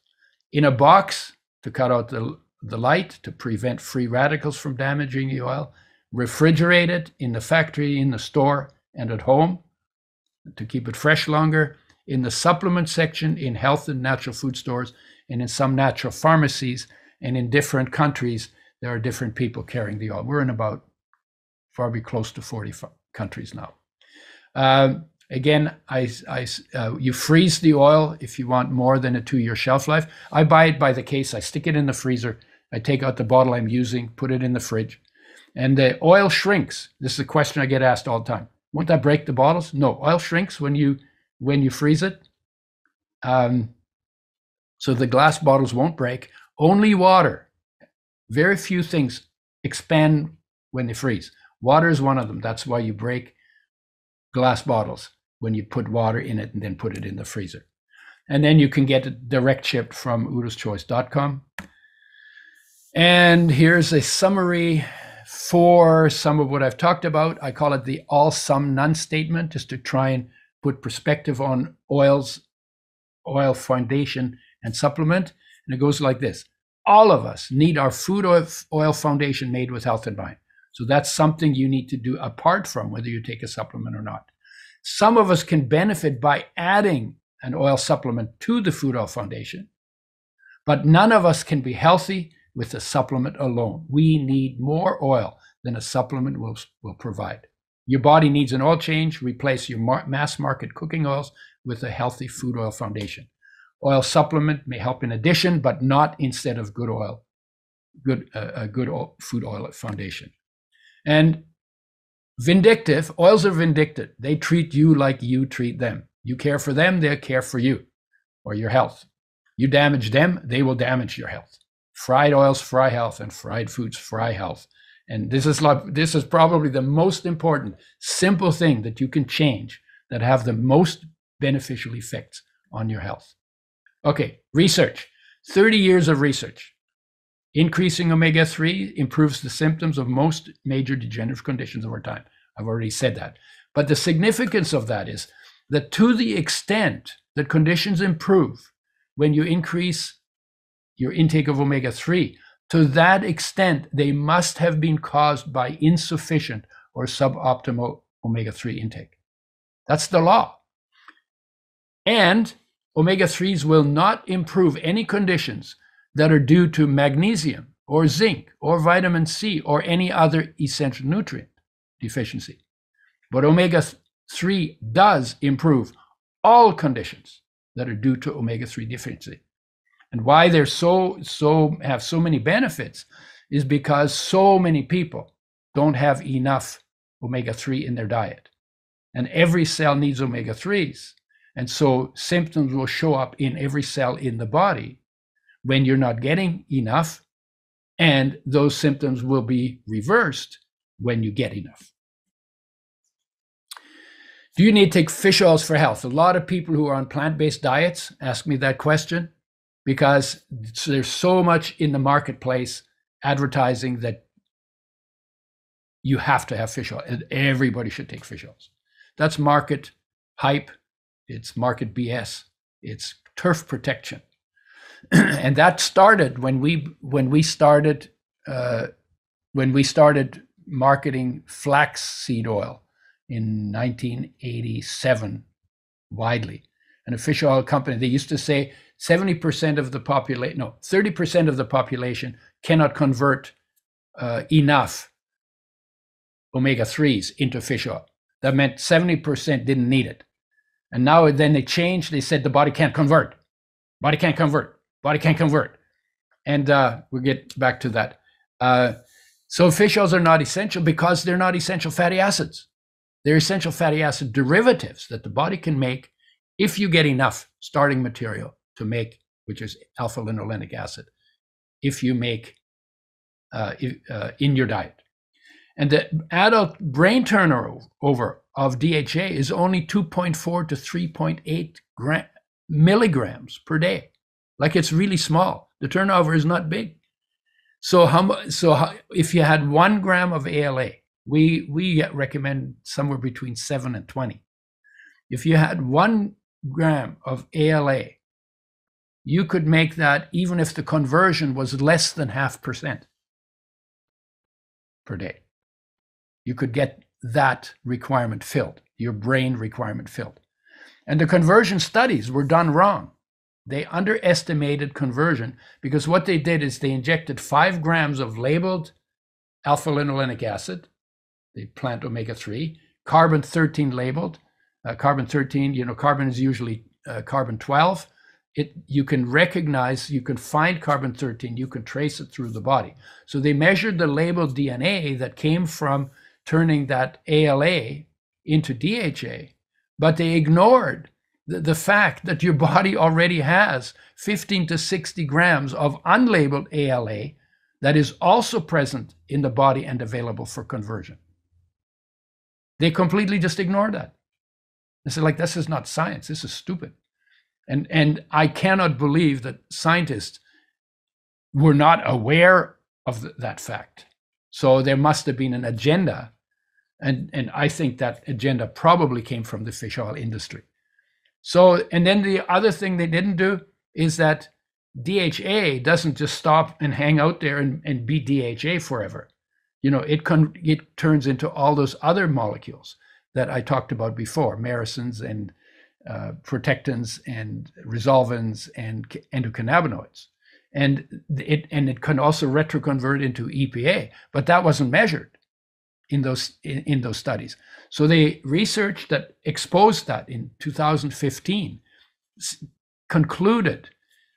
In a box, to cut out the light, to prevent free radicals from damaging the oil. Refrigerated in the factory, in the store, and at home to keep it fresh longer. In the supplement section, in health and natural food stores, and in some natural pharmacies, and in different countries, there are different people carrying the oil. We're in about probably close to 40 countries now. Again, you freeze the oil if you want more than a 2-year shelf life. I buy it by the case. I stick it in the freezer. I take out the bottle I'm using, put it in the fridge, and the oil shrinks. This is a question I get asked all the time. Won't that break the bottles? No, oil shrinks when you freeze it. So the glass bottles won't break. Only water. Very few things expand when they freeze. Water is one of them. That's why you break glass bottles when you put water in it and then put it in the freezer. And then you can get it direct shipped from udaschoice.com. And here's a summary for some of what I've talked about. I call it the all, some, none statement, just to try and put perspective on oils, oil foundation, and supplement. And it goes like this. All of us need our food oil foundation made with health in mind. So that's something you need to do apart from whether you take a supplement or not. Some of us can benefit by adding an oil supplement to the food oil foundation, but none of us can be healthy with a supplement alone. We need more oil than a supplement will provide. Your body needs an oil change. Replace your mass market cooking oils with a healthy food oil foundation. Oil supplement may help in addition, but not instead of good oil, food oil foundation. And vindictive, oils are vindictive. They treat you like you treat them. You care for them, they care for you or your health. You damage them, they will damage your health. Fried oils fry health, and fried foods fry health. And this is probably the most important, simple thing that you can change that have the most beneficial effects on your health. Okay, research. 30 years of research. Increasing omega-3 improves the symptoms of most major degenerative conditions over time. I've already said that. But the significance of that is that to the extent that conditions improve when you increase your intake of omega-3, to that extent, they must have been caused by insufficient or suboptimal omega-3 intake. That's the law. And omega-3s will not improve any conditions that are due to magnesium or zinc or vitamin C or any other essential nutrient deficiency. But omega-3 does improve all conditions that are due to omega-3 deficiency. And why they're have so many benefits is because so many people don't have enough omega-3 in their diet. And every cell needs omega-3s. And so symptoms will show up in every cell in the body when you're not getting enough, and those symptoms will be reversed when you get enough. Do you need to take fish oils for health? A lot of people who are on plant-based diets ask me that question because there's so much in the marketplace advertising that you have to have fish oil and everybody should take fish oils. That's market hype. It's market BS. It's turf protection. And that started when we started marketing flaxseed oil in 1987 widely. And a fish oil company, they used to say 70% of the population, no, 30% of the population cannot convert enough omega-3s into fish oil. That meant 70% didn't need it. And now then they changed, they said the body can't convert. Body can't convert. Body can't convert. And we'll get back to that. So fish oils are not essential because they're not essential fatty acids. They're essential fatty acid derivatives that the body can make if you get enough starting material to make, which is alpha-linolenic acid, if you make in your diet. And the adult brain turnover of DHA is only 2.4 to 3.8 milligrams per day. Like, it's really small. The turnover is not big. So if you had 1 gram of ALA, we recommend somewhere between 7 and 20. If you had 1 gram of ALA, you could make that even if the conversion was less than 0.5% per day. You could get that requirement filled, your brain requirement filled. And the conversion studies were done wrong. They underestimated conversion because what they did is they injected 5 grams of labeled alpha-linolenic acid, the plant omega-3, carbon-13 labeled. Carbon-13, carbon is usually carbon-12. You can recognize, you can find carbon-13, you can trace it through the body. So they measured the labeled DNA that came from turning that ALA into DHA, but they ignored the fact that your body already has 15 to 60 grams of unlabeled ALA that is also present in the body and available for conversion. They completely just ignored that. They said, like, this is not science, this is stupid. And I cannot believe that scientists were not aware of that fact. So there must have been an agenda. And I think that agenda probably came from the fish oil industry. So, and then the other thing they didn't do is that DHA doesn't just stop and hang out there and be DHA forever. It turns into all those other molecules that I talked about before, myrisins and protectins and resolvins and endocannabinoids. And it can also retroconvert into EPA, but that wasn't measured in those studies. So they researched that, exposed that in 2015, concluded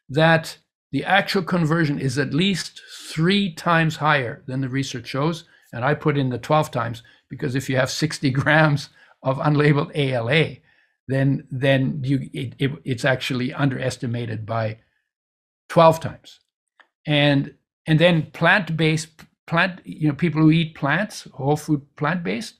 that the actual conversion is at least 3 times higher than the research shows. And I put in the 12 times because if you have 60 grams of unlabeled ALA, then it's actually underestimated by 12 times. And then people who eat plants, whole food plant-based,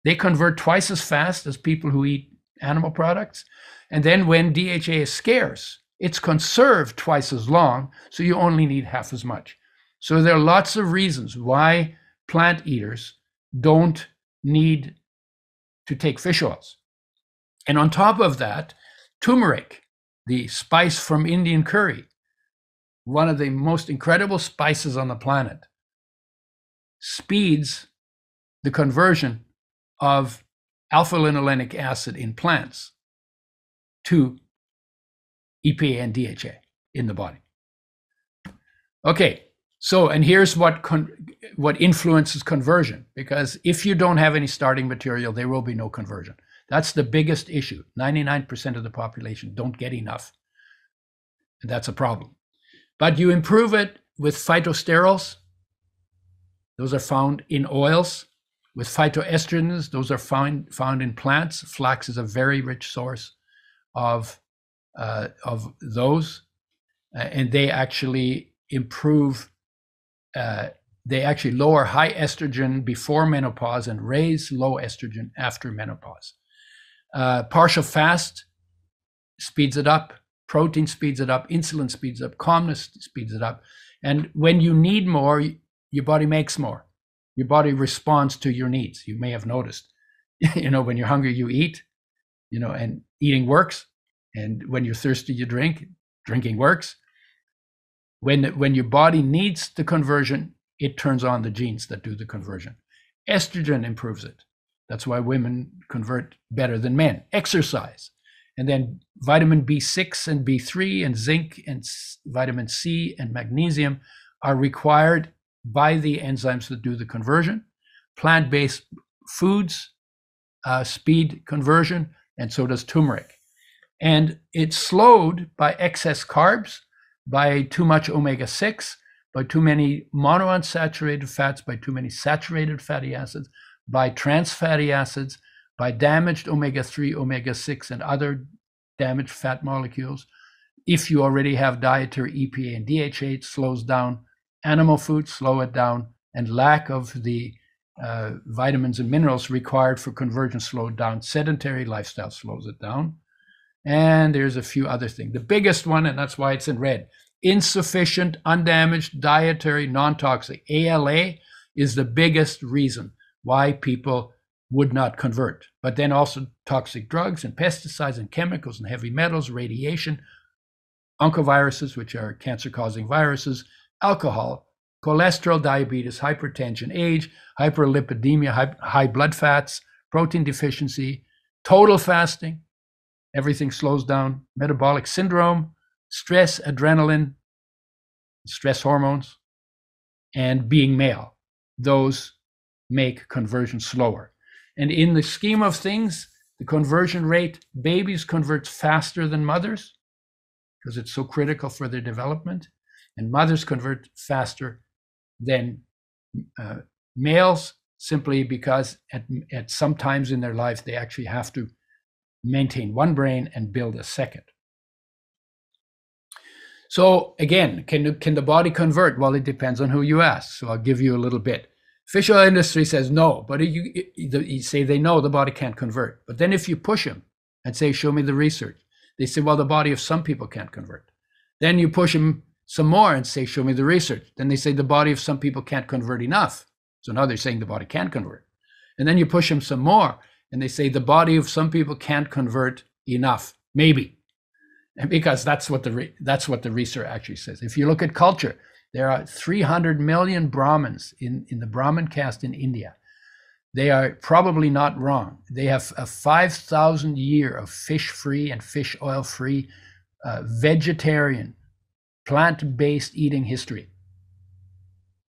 they convert twice as fast as people who eat animal products. And then when DHA is scarce, it's conserved twice as long, so you only need half as much. So there are lots of reasons why plant eaters don't need to take fish oils. And on top of that, turmeric, the spice from Indian curry, one of the most incredible spices on the planet, speeds the conversion of alpha-linolenic acid in plants to EPA and DHA in the body. Okay, so, and here's what influences conversion, because if you don't have any starting material, there will be no conversion. That's the biggest issue. 99% of the population don't get enough. And that's a problem. But you improve it with phytosterols, Those are found in oils. With phytoestrogens, those are found in plants. Flax is a very rich source of those, and they actually improve. They actually lower high estrogen before menopause and raise low estrogen after menopause. Partial fast speeds it up. Protein speeds it up. Insulin speeds it up. Calmness speeds it up. And when you need more, your body makes more. Your body responds to your needs. You may have noticed, when you're hungry, you eat, and eating works. And when you're thirsty, you drink. Drinking works. When your body needs the conversion, it turns on the genes that do the conversion. Estrogen improves it. That's why women convert better than men. Exercise. And then vitamin B6 and B3 and zinc and vitamin C and magnesium are required by the enzymes that do the conversion. Plant-based foods speed conversion, and so does turmeric. And it's slowed by excess carbs, by too much omega-6, by too many monounsaturated fats, by too many saturated fatty acids, by trans fatty acids, by damaged omega-3, omega-6, and other damaged fat molecules. If you already have dietary EPA and DHA, it slows down. Animal foods slow it down, and lack of the vitamins and minerals required for conversion slow it down. Sedentary lifestyle slows it down. And there's a few other things. The biggest one, and that's why it's in red, insufficient, undamaged, dietary, non-toxic. ALA is the biggest reason why people would not convert. But then also toxic drugs and pesticides and chemicals and heavy metals, radiation, oncoviruses, which are cancer-causing viruses, alcohol, cholesterol, diabetes, hypertension, age, hyperlipidemia, high blood fats, protein deficiency, total fasting, everything slows down, metabolic syndrome, stress, adrenaline, stress hormones, and being male. Those make conversion slower. And in the scheme of things, the conversion rate, babies convert faster than mothers because it's so critical for their development, and mothers convert faster than males, simply because at some times in their life, they actually have to maintain one brain and build a second. So again, can the body convert? Well, it depends on who you ask. So I'll give you a little bit. Fish oil industry says no, but you say they know the body can't convert. But then if you push them and say, show me the research, they say, well, the body of some people can't convert. Then you push them some more and say, show me the research. Then they say the body of some people can't convert enough. So now they're saying the body can convert. And then you push them some more and they say the body of some people can't convert enough, maybe. And because that's what the research actually says. If you look at culture, there are 300 million Brahmins in the Brahmin caste in India. They are probably not wrong. They have a 5,000 year of fish-free and fish oil-free, vegetarian, plant-based eating history.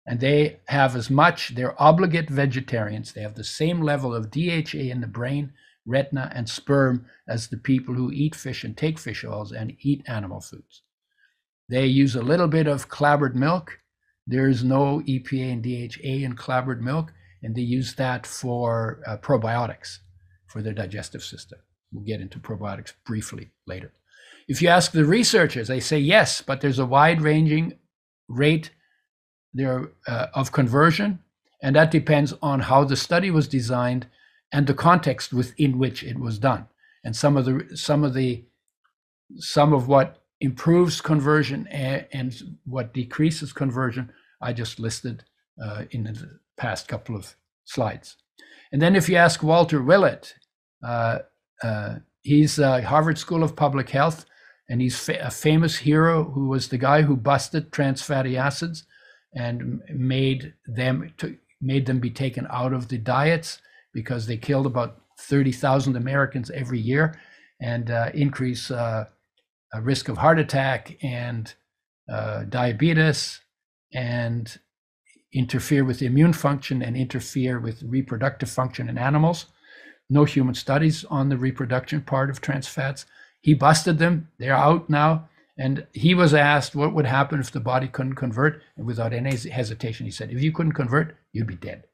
And they have as much, they're obligate vegetarians. They have the same level of DHA in the brain, retina, and sperm as the people who eat fish and take fish oils and eat animal foods. They use a little bit of clabbered milk. There's no EPA and DHA in clabbered milk, and they use that for probiotics for their digestive system. We'll get into probiotics briefly later. If you ask the researchers, they say yes, but there's a wide-ranging rate there of conversion, and that depends on how the study was designed and the context within which it was done. And some of what improves conversion and what decreases conversion, I just listed in the past couple of slides. And then if you ask Walter Willett, he's Harvard School of Public Health, and he's a famous hero who was the guy who busted trans fatty acids and made them be taken out of the diets because they killed about 30,000 Americans every year and increase a risk of heart attack and diabetes and interfere with immune function and interfere with reproductive function in animals. No human studies on the reproduction part of trans fats. He busted them. They're out now. And he was asked what would happen if the body couldn't convert. And without any hesitation, he said, if you couldn't convert, you'd be dead.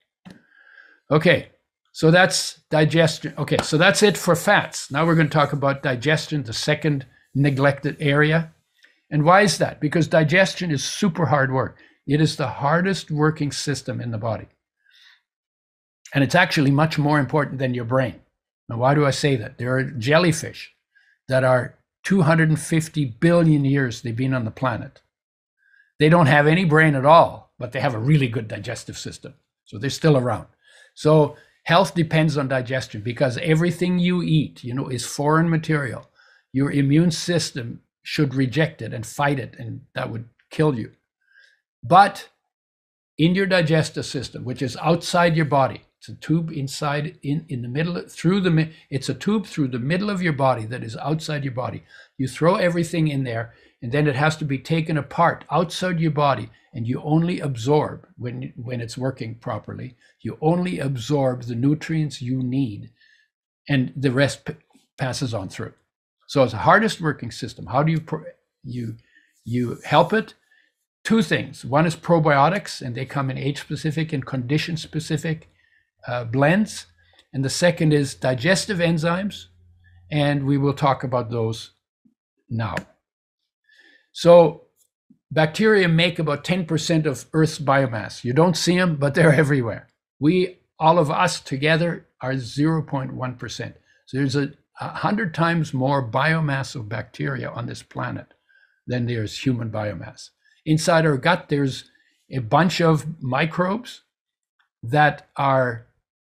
Okay, so that's digestion. Okay, so that's it for fats. Now we're going to talk about digestion, the second neglected area. And why is that? Because digestion is super hard work. It is the hardest working system in the body. And it's actually much more important than your brain. Now, why do I say that? There are jellyfish that are 250 billion years they've been on the planet. They don't have any brain at all, but they have a really good digestive system. So they're still around. So health depends on digestion, because everything you eat, is foreign material. Your immune system should reject it and fight it, and that would kill you. But in your digestive system, which is outside your body, it's a tube inside, in the middle, it's a tube through the middle of your body that is outside your body. You throw everything in there, and then it has to be taken apart outside your body, and you only absorb, when it's working properly, you only absorb the nutrients you need, and the rest passes on through. So it's the hardest working system. How do you help it? Two things. One is probiotics, and they come in age-specific and condition-specific blends. And the second is digestive enzymes, and we will talk about those now. So bacteria make about 10% of Earth's biomass. You don't see them, but they're everywhere. All of us together, are 0.1%. So there's 100 times more biomass of bacteria on this planet than there's human biomass. Inside our gut, there's a bunch of microbes that are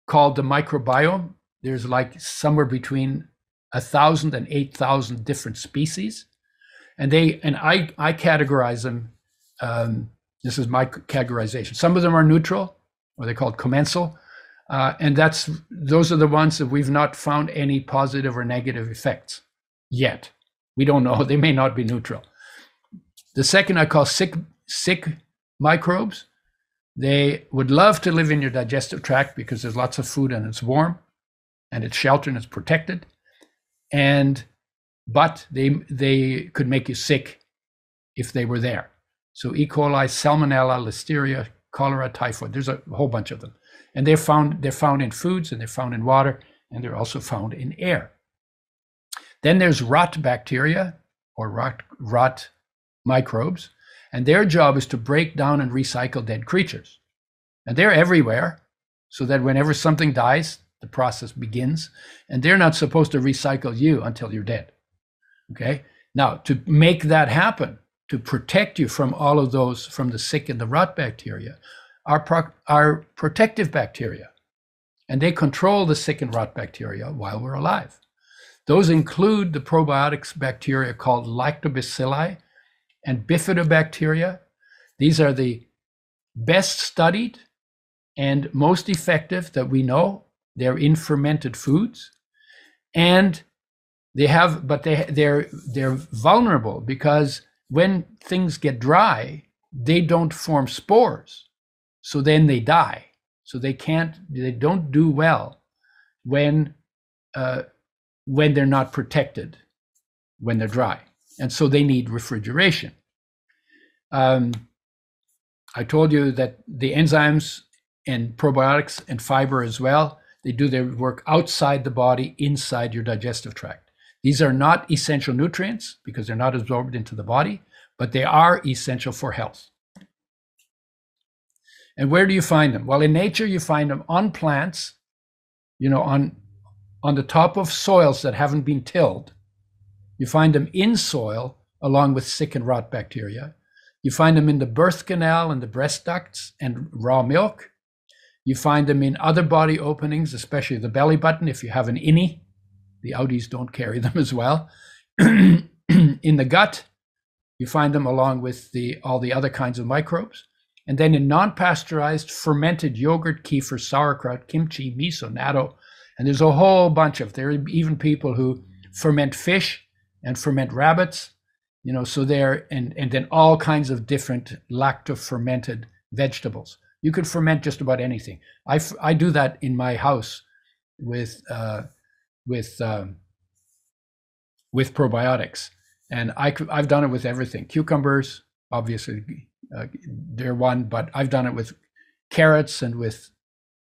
called the microbiome. There's like somewhere between 1,000 and 8,000 different species. And I categorize them. This is my categorization. Some of them are neutral, or they're called commensal. And those are the ones that we've not found any positive or negative effects yet. We don't know. They may not be neutral. The second I call sick microbes. They would love to live in your digestive tract because there's lots of food and it's warm and it's sheltered and it's protected. But they could make you sick if they were there. So E. coli, Salmonella, Listeria, cholera, typhoid, there's a whole bunch of them. And they're found in foods, and they're found in water, and they're also found in air. Then there's rot bacteria, or rot microbes, and their job is to break down and recycle dead creatures. And they're everywhere, so that whenever something dies, the process begins, and they're not supposed to recycle you until you're dead. Okay? Now, to make that happen, to protect you from all of those, from the sick and the rot bacteria, are protective bacteria, and they control the sick and rot bacteria while we're alive. Those include the probiotics bacteria called lactobacilli and bifidobacteria. These are the best studied and most effective that we know. They're in fermented foods, and they're vulnerable because when things get dry, they don't form spores. So then they die. So they don't do well when they're not protected, when they're dry. And so they need refrigeration. I told you that the enzymes and probiotics and fiber as well, they do their work outside the body, inside your digestive tract. These are not essential nutrients because they're not absorbed into the body, but they are essential for health. And where do you find them? Well, in nature, you find them on plants, on the top of soils that haven't been tilled. You find them in soil along with sick and rot bacteria. You find them in the birth canal and the breast ducts and raw milk. You find them in other body openings, especially the belly button if you have an innie. The outies don't carry them as well. In the gut, you find them along with all the other kinds of microbes. And then in non-pasteurized fermented yogurt, kefir, sauerkraut, kimchi, miso, natto, and there's a whole bunch of, there are even people who ferment fish and ferment rabbits, so and then all kinds of different lacto-fermented vegetables. You could ferment just about anything. I do that in my house with probiotics, and I've done it with everything. Cucumbers, obviously, they're one, but I've done it with carrots and with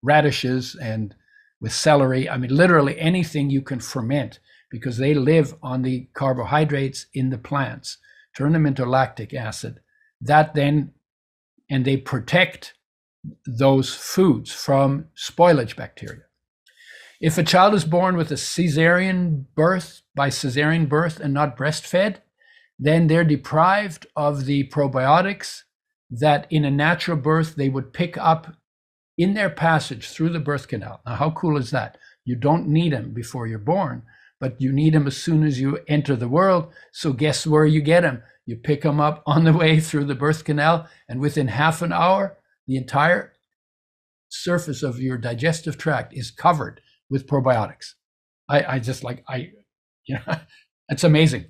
radishes and with celery. I mean, literally anything you can ferment, because they live on the carbohydrates in the plants, turn them into lactic acid. That then, and they protect those foods from spoilage bacteria. If a child is born with a cesarean birth, by cesarean birth and not breastfed, then they're deprived of the probiotics that in a natural birth they would pick up in their passage through the birth canal. Now, how cool is that? You don't need them before you're born, but you need them as soon as you enter the world. So guess where you get them? You pick them up on the way through the birth canal, and within half an hour, the entire surface of your digestive tract is covered with probiotics. It's amazing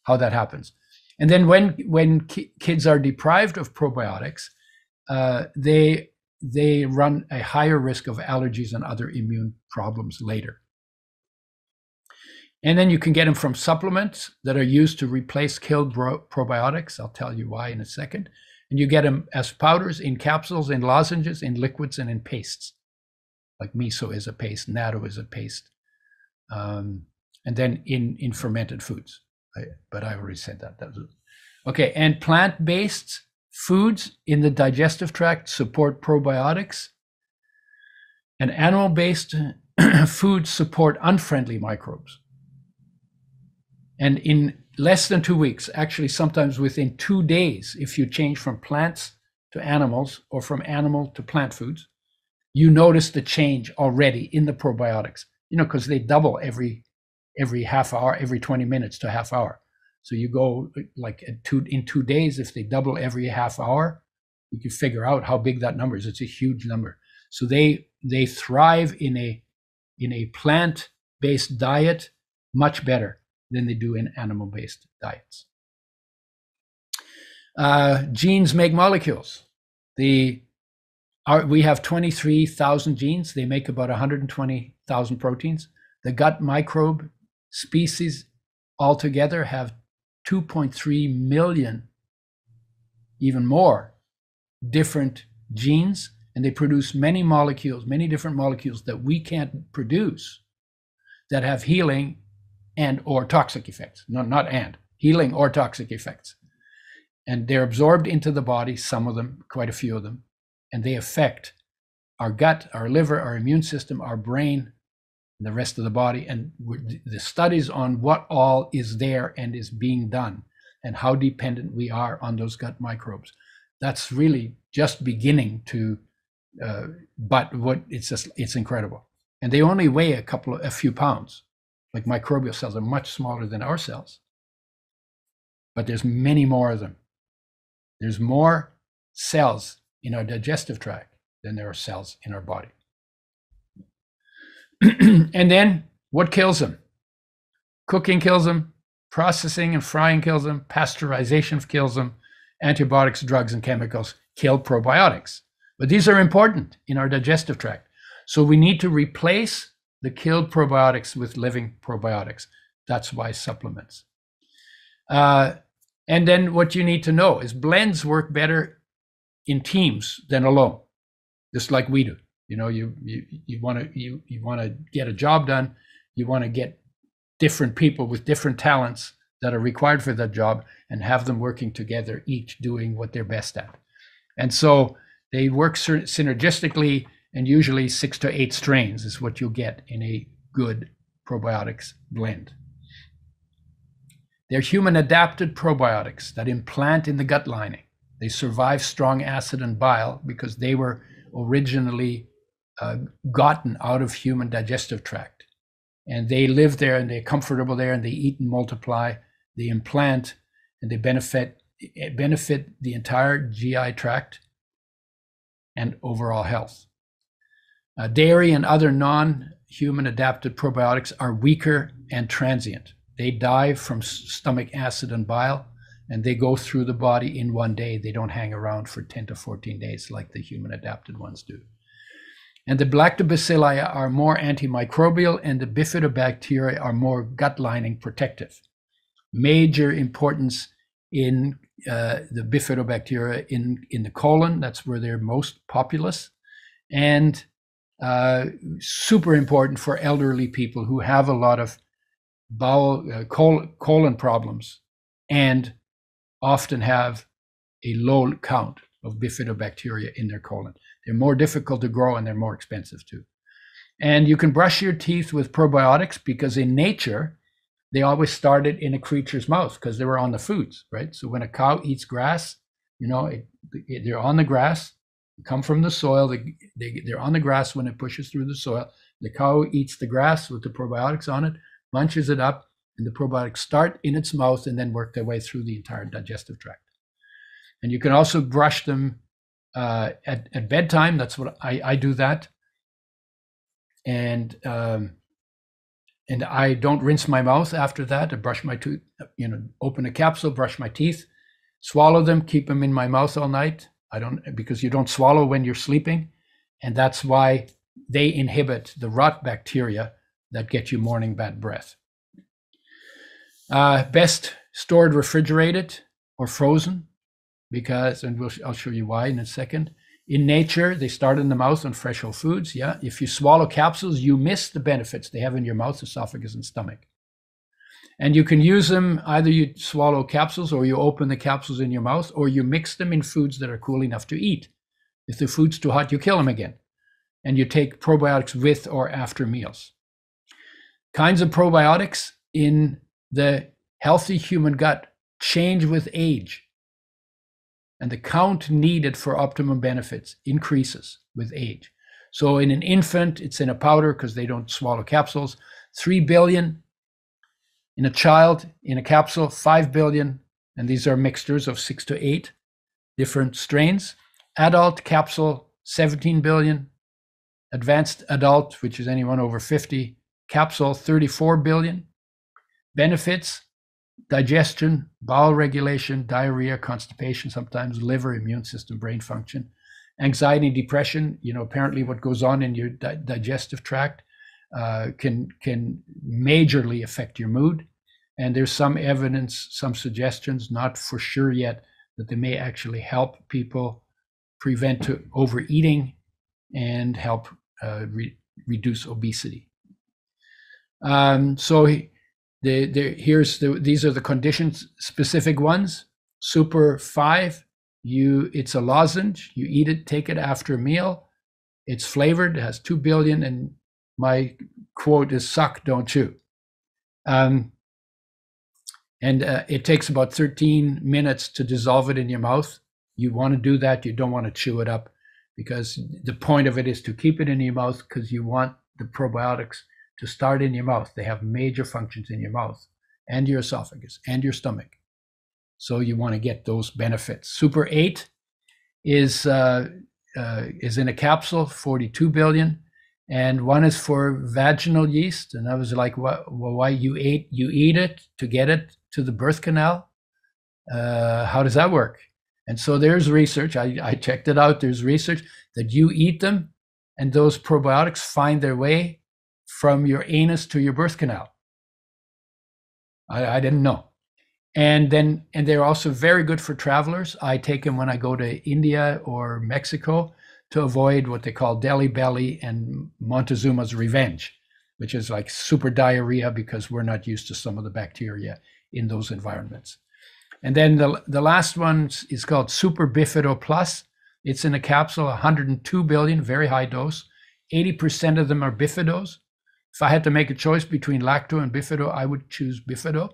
how that happens. And then when kids are deprived of probiotics, they run a higher risk of allergies and other immune problems later. And then you can get them from supplements that are used to replace killed probiotics. I'll tell you why in a second. And you get them as powders, in capsules, in lozenges, in liquids, and in pastes. Like miso is a paste, natto is a paste. And then in fermented foods. But I already said that. Okay, and plant-based foods in the digestive tract support probiotics. And animal-based foods support unfriendly microbes. And in less than 2 weeks, actually sometimes within 2 days, if you change from plants to animals or from animal to plant foods, you notice the change already in the probiotics, because they double every half hour, every 20 minutes to half hour. So you go like in 2 days, if they double every half hour, you can figure out how big that number is. It's a huge number. So they thrive in a plant-based diet much better than they do in animal-based diets. Genes make molecules. We have 23,000 genes. They make about 120,000 proteins. The gut microbe species altogether have 2.3 million, even more, different genes, and they produce many molecules, many different molecules that we can't produce, that have healing and or toxic effects. Healing or toxic effects. And they're absorbed into the body, some of them, quite a few of them, and they affect our gut, our liver, our immune system, our brain, and the rest of the body. And the studies on what all is there and is being done and how dependent we are on those gut microbes, that's really just beginning to, it's incredible. And they only weigh a few pounds. Like microbial cells are much smaller than our cells, but there's many more of them. There's more cells in our digestive tract than there are cells in our body. And then what kills them? Cooking kills them, processing and frying kills them, pasteurization kills them, antibiotics, drugs, and chemicals kill probiotics. But these are important in our digestive tract. So we need to replace the killed probiotics with living probiotics. That's why supplements. And then what you need to know is blends work better in teams than alone, just like we do. You want to get a job done. You want to get different people with different talents that are required for that job and have them working together, each doing what they're best at. And so they work synergistically, and usually 6 to 8 strains is what you'll get in a good probiotics blend. They're human adapted probiotics that implant in the gut lining. They survive strong acid and bile because they were originally gotten out of human digestive tract. And they live there and they're comfortable there and they eat and multiply. They implant and they benefit the entire GI tract and overall health. Dairy and other non-human adapted probiotics are weaker and transient. They die from stomach acid and bile, and they go through the body in one day. They don't hang around for 10 to 14 days like the human adapted ones do. And the lactobacilli are more antimicrobial, and the bifidobacteria are more gut lining protective. Major importance in the bifidobacteria in the colon. That's where they're most populous. and super important for elderly people who have a lot of bowel colon problems and often have a low count of bifidobacteria in their colon. They're more difficult to grow and they're more expensive too. And you can brush your teeth with probiotics because in nature, they always started in a creature's mouth because they were on the foods, right? So when a cow eats grass, they're on the grass, come from the soil, they're on the grass when it pushes through the soil. The cow eats the grass with the probiotics on it, munches it up, and the probiotics start in its mouth and then work their way through the entire digestive tract. And you can also brush them at bedtime. That's what I do that. And I don't rinse my mouth after that. I brush my tooth, open a capsule, brush my teeth, swallow them, keep them in my mouth all night. Because you don't swallow when you're sleeping. And that's why they inhibit the rot bacteria that get you morning bad breath. Best stored refrigerated or frozen because, and I'll show you why in a second. In nature, they start in the mouth on fresh whole foods. Yeah, if you swallow capsules, you miss the benefits they have in your mouth, esophagus, and stomach. And you can use them, either you swallow capsules or you open the capsules in your mouth, or you mix them in foods that are cool enough to eat. If the food's too hot, you kill them again. And you take probiotics with or after meals. Kinds of probiotics in the healthy human gut change with age. And the count needed for optimum benefits increases with age. So in an infant, it's in a powder because they don't swallow capsules. 3 billion. In a child, in a capsule, 5 billion. And these are mixtures of 6 to 8 different strains. Adult capsule, 17 billion. Advanced adult, which is anyone over 50, capsule, 34 billion. Benefits: digestion, bowel regulation, diarrhea, constipation, sometimes liver, immune system, brain function. Anxiety and depression, apparently what goes on in your digestive tract can majorly affect your mood. And there's some evidence, some suggestions, not for sure yet, that they may actually help people prevent overeating and help reduce obesity. These are the condition-specific ones. Super 5, it's a lozenge. You eat it, take it after a meal. It's flavored, it has 2 billion, and my quote is "suck, don't chew." It takes about 13 minutes to dissolve it in your mouth. You want to do that. You don't want to chew it up, because the point of it is to keep it in your mouth, because you want the probiotics to start in your mouth. They have major functions in your mouth and your esophagus and your stomach. So you want to get those benefits. Super 8 is in a capsule, 42 billion. And one is for vaginal yeast. And I was like, well, why you eat it to get it to the birth canal? How does that work? And so there's research, I checked it out. There's research that you eat them and those probiotics find their way from your anus to your birth canal. I didn't know. And they're also very good for travelers. I take them when I go to India or Mexico to avoid what they call Delhi belly and Montezuma's revenge, which is like super diarrhea because we're not used to some of the bacteria in those environments. And then the last one is called Super Bifido Plus. It's in a capsule, 102 billion, very high dose. 80% of them are bifidos. If I had to make a choice between lacto and bifido, I would choose bifido.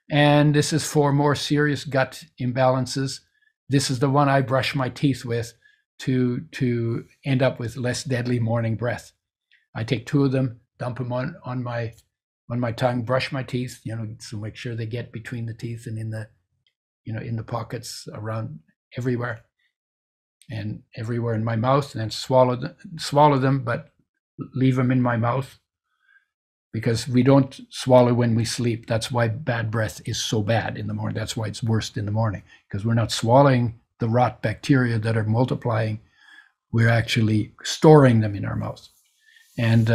And this is for more serious gut imbalances. This is the one I brush my teeth with to end up with less deadly morning breath. I take 2 of them, dump them on my tongue, brush my teeth, to make sure they get between the teeth and in the pockets around everywhere, and everywhere in my mouth, and then swallow them, but leave them in my mouth, because we don't swallow when we sleep. That's why bad breath is so bad in the morning. That's why it's worst in the morning, because we're not swallowing the rot bacteria that are multiplying. We're actually storing them in our mouth. And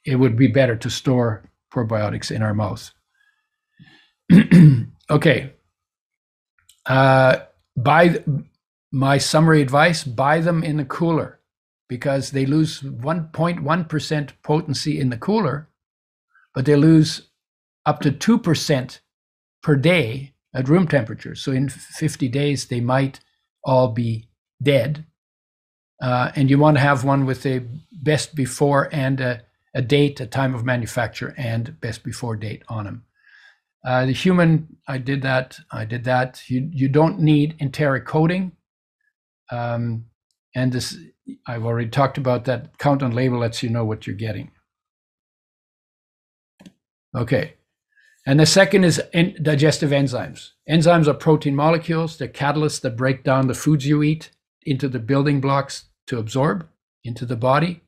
it would be better to store probiotics in our mouth. Okay. My summary advice: buy them in the cooler. because they lose 1.1% potency in the cooler, but they lose up to 2% per day at room temperature. So in 50 days, they might all be dead. And you want to have one with a best before and a date, a time of manufacture, and best before date on them. The human, I did that. You don't need enteric coating. And this, I've already talked about that. Count on label lets you know what you're getting. Okay. And the second is digestive enzymes. Enzymes are protein molecules. They're catalysts that break down the foods you eat into the building blocks to absorb into the body.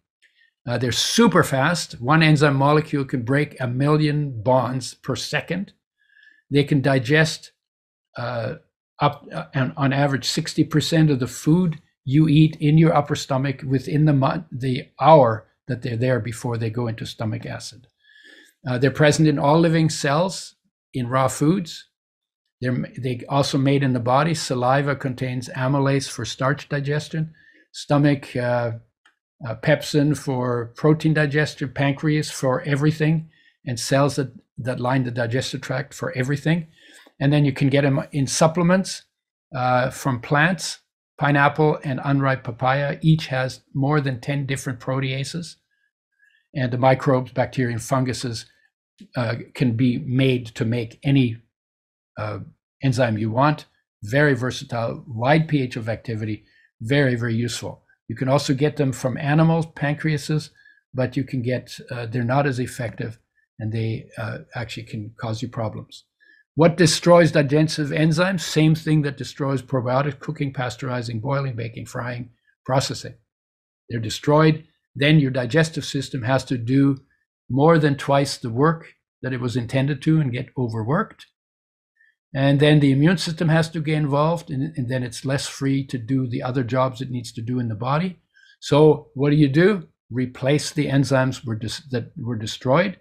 They're super fast. One enzyme molecule can break 1 million bonds per second. They can digest on average 60% of the food you eat in your upper stomach within the hour that they're there before they go into stomach acid. They're present in all living cells in raw foods. They also made in the body. Saliva contains amylase for starch digestion, stomach pepsin for protein digestion, pancreas for everything, and cells that line the digestive tract for everything. And then you can get them in supplements from plants. Pineapple and unripe papaya each has more than 10 different proteases. And the microbes, bacteria, and funguses can be made to make any enzyme you want. Very versatile, wide pH of activity, very, very useful. You can also get them from animals, pancreases, but you can get, they're not as effective, and they actually can cause you problems. What destroys digestive enzymes? Same thing that destroys probiotics: cooking, pasteurizing, boiling, baking, frying, processing. They're destroyed. Then your digestive system has to do more than twice the work that it was intended to and get overworked. And then the immune system has to get involved, and then it's less free to do the other jobs it needs to do in the body. So what do? Replace the enzymes that were destroyed.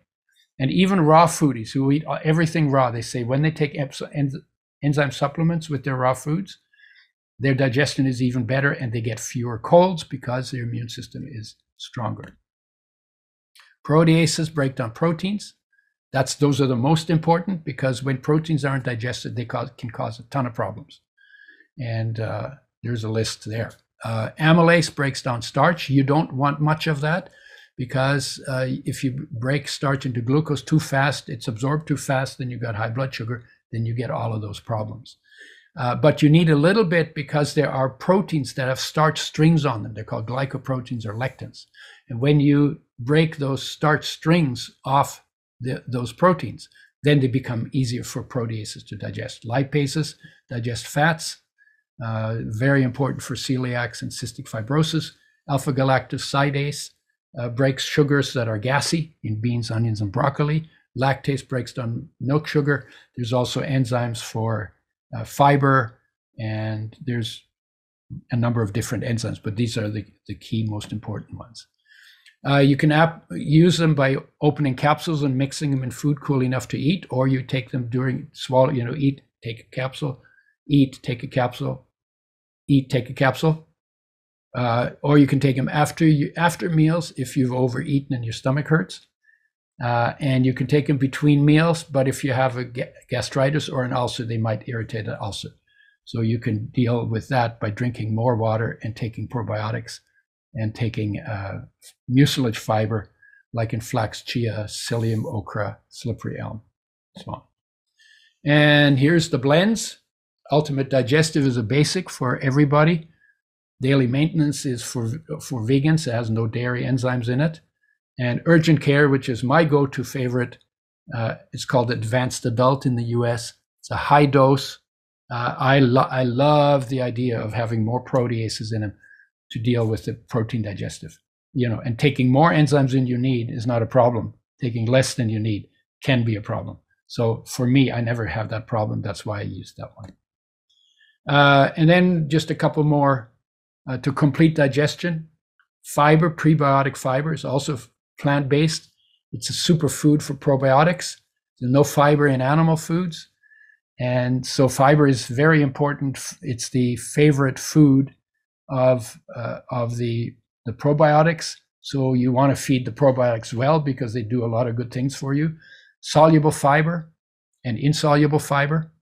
And even raw foodies who eat everything raw, they say when they take enzyme supplements with their raw foods, their digestion is even better and they get fewer colds because their immune system is stronger. Proteases break down proteins. Those are the most important, because when proteins aren't digested, they can cause a ton of problems. And there's a list there. Amylase breaks down starch. You don't want much of that, because if you break starch into glucose too fast, it's absorbed too fast, then you got high blood sugar, then you get all of those problems. But you need a little bit, because there are proteins that have starch strings on them. They're called glycoproteins or lectins. And when you break those starch strings off those proteins, then they become easier for proteases to digest. Lipases digest fats, very important for celiacs and cystic fibrosis. Alpha-galactosidase breaks sugars that are gassy in beans, onions, and broccoli. Lactase breaks down milk sugar. There's also enzymes for fiber, and there's a number of different enzymes, but these are the key, most important ones. You can use them by opening capsules and mixing them in food cool enough to eat, or you take them during swallow, eat, take a capsule, eat, take a capsule, eat, take a capsule. Or you can take them after meals if you've overeaten and your stomach hurts. And you can take them between meals, but if you have a gastritis or an ulcer, they might irritate an ulcer. So you can deal with that by drinking more water and taking probiotics and taking mucilage fiber, like in flax, chia, psyllium, okra, slippery elm, so on. And here's the blends. Ultimate Digestive is a basic for everybody. Daily Maintenance is for vegans. It has no dairy enzymes in it. And Urgent Care, which is my go-to favorite, it's called Advanced Adult in the US. It's a high dose. I love the idea of having more proteases in them to deal with the protein digestive. And taking more enzymes than you need is not a problem. Taking less than you need can be a problem. So for me, I never have that problem. That's why I use that one. And then just a couple more to complete digestion. Fiber, prebiotic fiber, is also plant-based. It's a superfood for probiotics. There's no fiber in animal foods. And so fiber is very important. It's the favorite food of the the probiotics. So you want to feed the probiotics well because they do a lot of good things for you. Soluble fiber and insoluble fiber.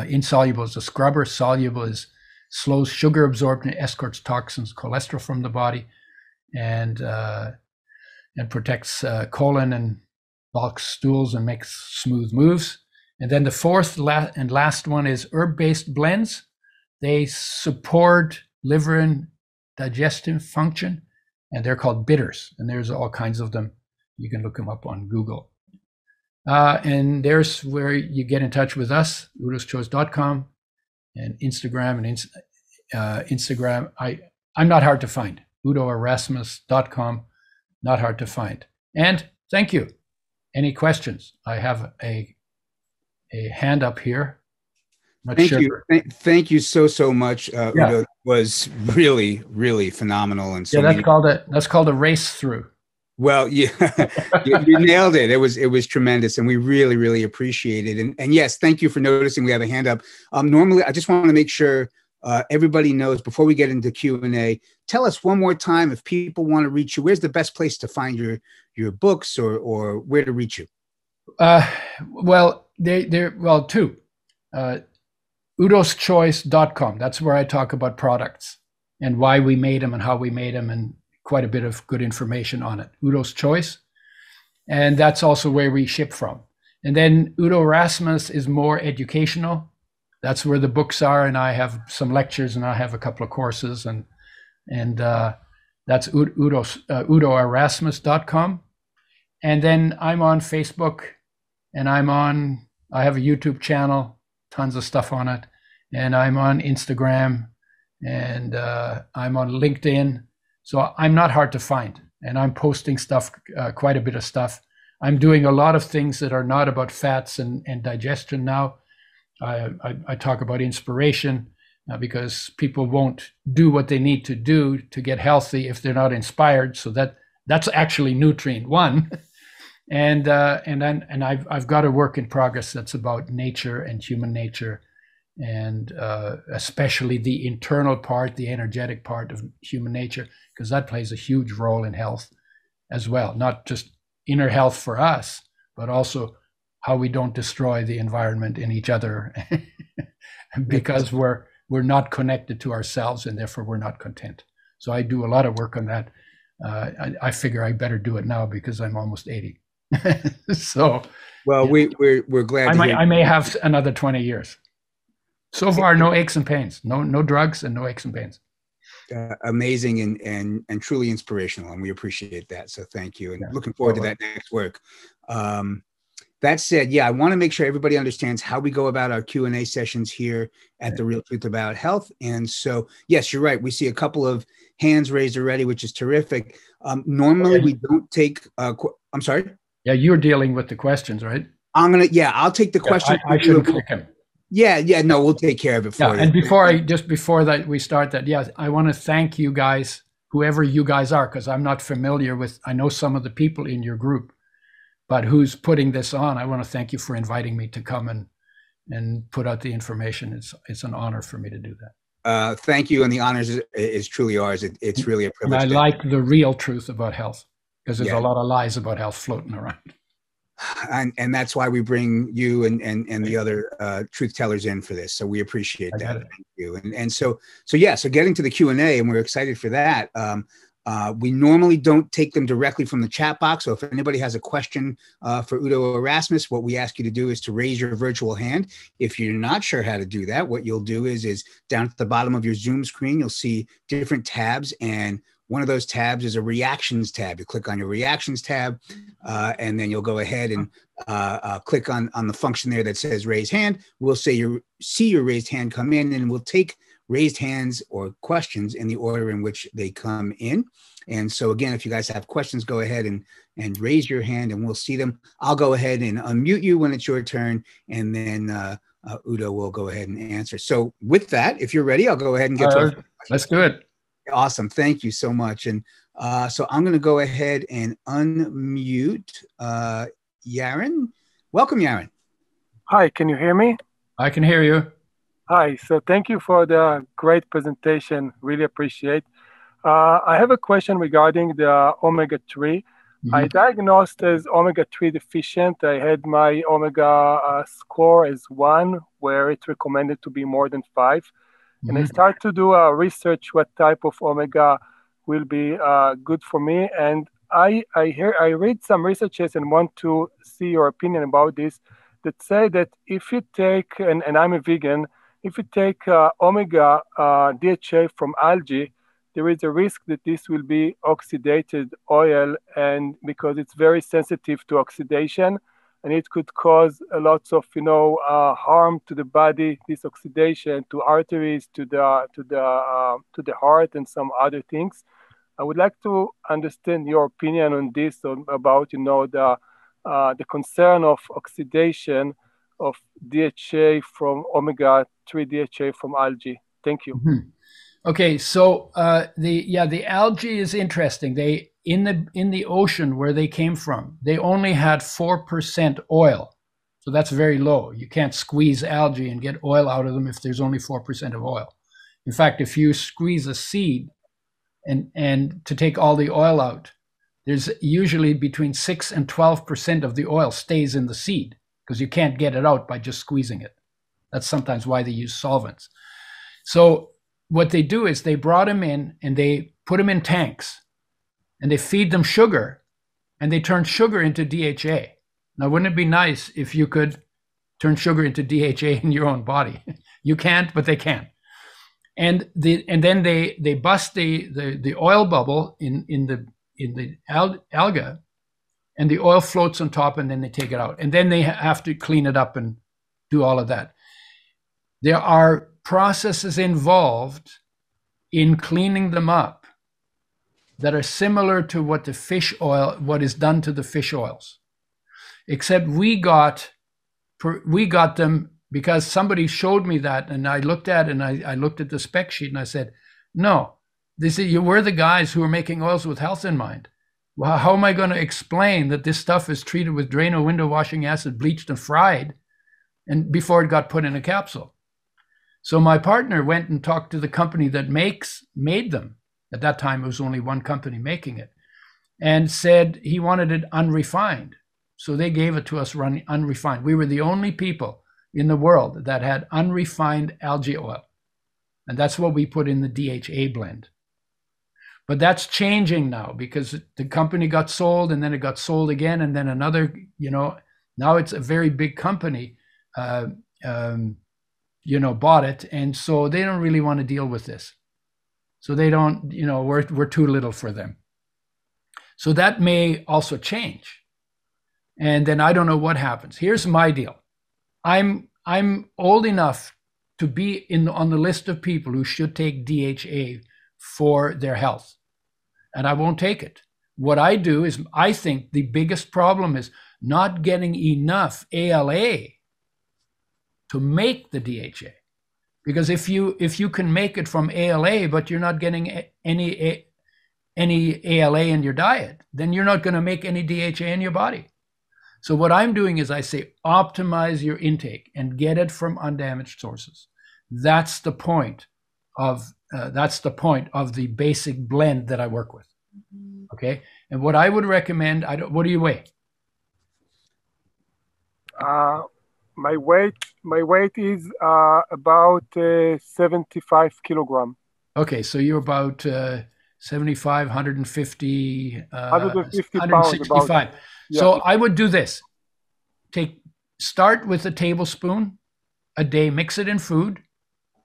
Insoluble is a scrubber. Soluble is slows sugar absorption, escorts toxins, cholesterol from the body, and protects colon and bulks stools and makes smooth moves. And then the fourth and last one is herb-based blends. They support liver and digestive function, and they're called bitters. And there's all kinds of them. You can look them up on Google. And there's where you get in touch with us, udoschoice.com, and Instagram. And Instagram, I'm not hard to find. udoerasmus.com, not hard to find. And thank you. Any questions? I have a hand up here. Thank you. Thank you so much. Udo. It was really, really phenomenal. And so that's called a race through. Well, yeah, you nailed it. It was tremendous, and we really, really appreciate it. And yes, thank you for noticing we have a hand up. Normally, I just want to make sure everybody knows before we get into Q&A. Tell us one more time, if people want to reach you, where's the best place to find your books or where to reach you? Well, two. udoschoice.com. That's where I talk about products and why we made them and how we made them, and quite a bit of good information on it. Udo's Choice. And that's also where we ship from. And then Udo Erasmus is more educational. That's where the books are. And I have some lectures and I have a couple of courses, and that's udoerasmus.com. And then I'm on Facebook, and I have a YouTube channel, tons of stuff on it. And I'm on Instagram, and I'm on LinkedIn. So I'm not hard to find, and I'm posting stuff, quite a bit of stuff. I'm doing a lot of things that are not about fats and digestion now. I talk about inspiration because people won't do what they need to do to get healthy if they're not inspired. So that's actually nutrient one. And I've got a work in progress that's about nature and human nature, and especially the internal part, the energetic part of human nature, because that plays a huge role in health as well. Not just inner health for us, but also how we don't destroy the environment and each other because we're not connected to ourselves, and therefore we're not content. So I do a lot of work on that. I figure I better do it now because I'm almost 80. So, well, we're glad. I may have another 20 years. So far, no aches and pains, no drugs, and no aches and pains. Amazing and truly inspirational, and we appreciate that. So thank you, and looking forward to that next work. That said, I want to make sure everybody understands how we go about our Q&A sessions here at The Real Truth About Health. And so, yes, you're right. We see a couple of hands raised already, which is terrific. Normally, we don't take. I'm sorry. Yeah, you're dealing with the questions, right? I'll take the questions. I shouldn't click them. No, we'll take care of it for you. And before that we start that, I want to thank you guys, whoever you guys are, because I'm not familiar with, I know some of the people in your group, but who's putting this on. I want to thank you for inviting me to come and put out the information. It's an honor for me to do that. Thank you, and the honor is truly ours. It's really a privilege. And I like the real truth about health, because there's a lot of lies about health floating around. And that's why we bring you and the other truth tellers in for this. So we appreciate that. Thank you. And so getting to the Q&A, and we're excited for that. We normally don't take them directly from the chat box. So if anybody has a question for Udo Erasmus, what we ask you to do is to raise your virtual hand. If you're not sure how to do that, what you'll do is down at the bottom of your Zoom screen, you'll see different tabs, and one of those tabs is a reactions tab. You click on your reactions tab, and then you'll go ahead and click on the function there that says raise hand. We'll see your raised hand come in, and we'll take raised hands or questions in the order in which they come in. And so again, if you guys have questions, go ahead and raise your hand, and we'll see them. I'll go ahead and unmute you when it's your turn, and then Udo will go ahead and answer. So with that, if you're ready, I'll go ahead and get to it. Let's do it. Awesome. Thank you so much. And so I'm going to go ahead and unmute Yaron. Welcome, Yaron. Hi, can you hear me? I can hear you. Hi. So thank you for the great presentation. Really appreciate. I have a question regarding the omega-3. I diagnosed as omega-3 deficient. I had my omega score as 1, where it recommended to be more than 5. And I started to do research what type of omega will be good for me. And I read some researches and want to see your opinion about this, that say that if you take, and I'm a vegan, if you take omega DHA from algae, there is a risk that this will be oxidated oil, and because it's very sensitive to oxidation, and it could cause a lots of harm to the body. This oxidation to arteries, to the heart, and some other things. I would like to understand your opinion on this, about the concern of oxidation of DHA from omega-3 DHA from algae. Thank you. Okay, so the algae is interesting. They in the ocean where they came from, they only had 4% oil, so that's very low. You can't squeeze algae and get oil out of them if there's only 4% of oil. In fact, if you squeeze a seed and to take all the oil out, there's usually between 6 and 12% of the oil stays in the seed because you can't get it out by just squeezing it. That's sometimes why they use solvents. So what they do is they brought them in and they put them in tanks and they feed them sugar and they turn sugar into DHA. Now, wouldn't it be nice if you could turn sugar into DHA in your own body? You can't, but they can. And then they bust the oil bubble in the alga, and the oil floats on top, and then they take it out. And then they have to clean it up and do all of that. There are processes involved in cleaning them up that are similar to what what is done to the fish oils, except we got them because somebody showed me that, and I looked at the spec sheet and I said, no, we're the guys who are making oils with health in mind. Well, how am I going to explain that this stuff is treated with Drano window washing acid, bleached and fried, and before it got put in a capsule? So my partner went and talked to the company that made them. At that time, it was only one company making it, and said he wanted it unrefined. So they gave it to us unrefined. We were the only people in the world that had unrefined algae oil. And that's what we put in the DHA blend. But that's changing now because the company got sold, and then it got sold again, and then another, now it's a very big company, bought it. And so they don't really want to deal with this. So they don't, we're too little for them. So that may also change. And then I don't know what happens. Here's my deal. I'm old enough to be on the list of people who should take DHA for their health, and I won't take it. What I do is I think the biggest problem is not getting enough ALA to make the DHA, because if you can make it from ALA but you're not getting any ALA in your diet, then you're not going to make any DHA in your body. So what I'm doing is I say optimize your intake and get it from undamaged sources. That's the point of the basic blend that I work with. Okay, and what I would recommend. What do you weigh? My weight is about 75 kilogram. Okay, so you're about 75, 150, 150 165. pounds. Yeah. So I would do this. Start with a tablespoon a day, mix it in food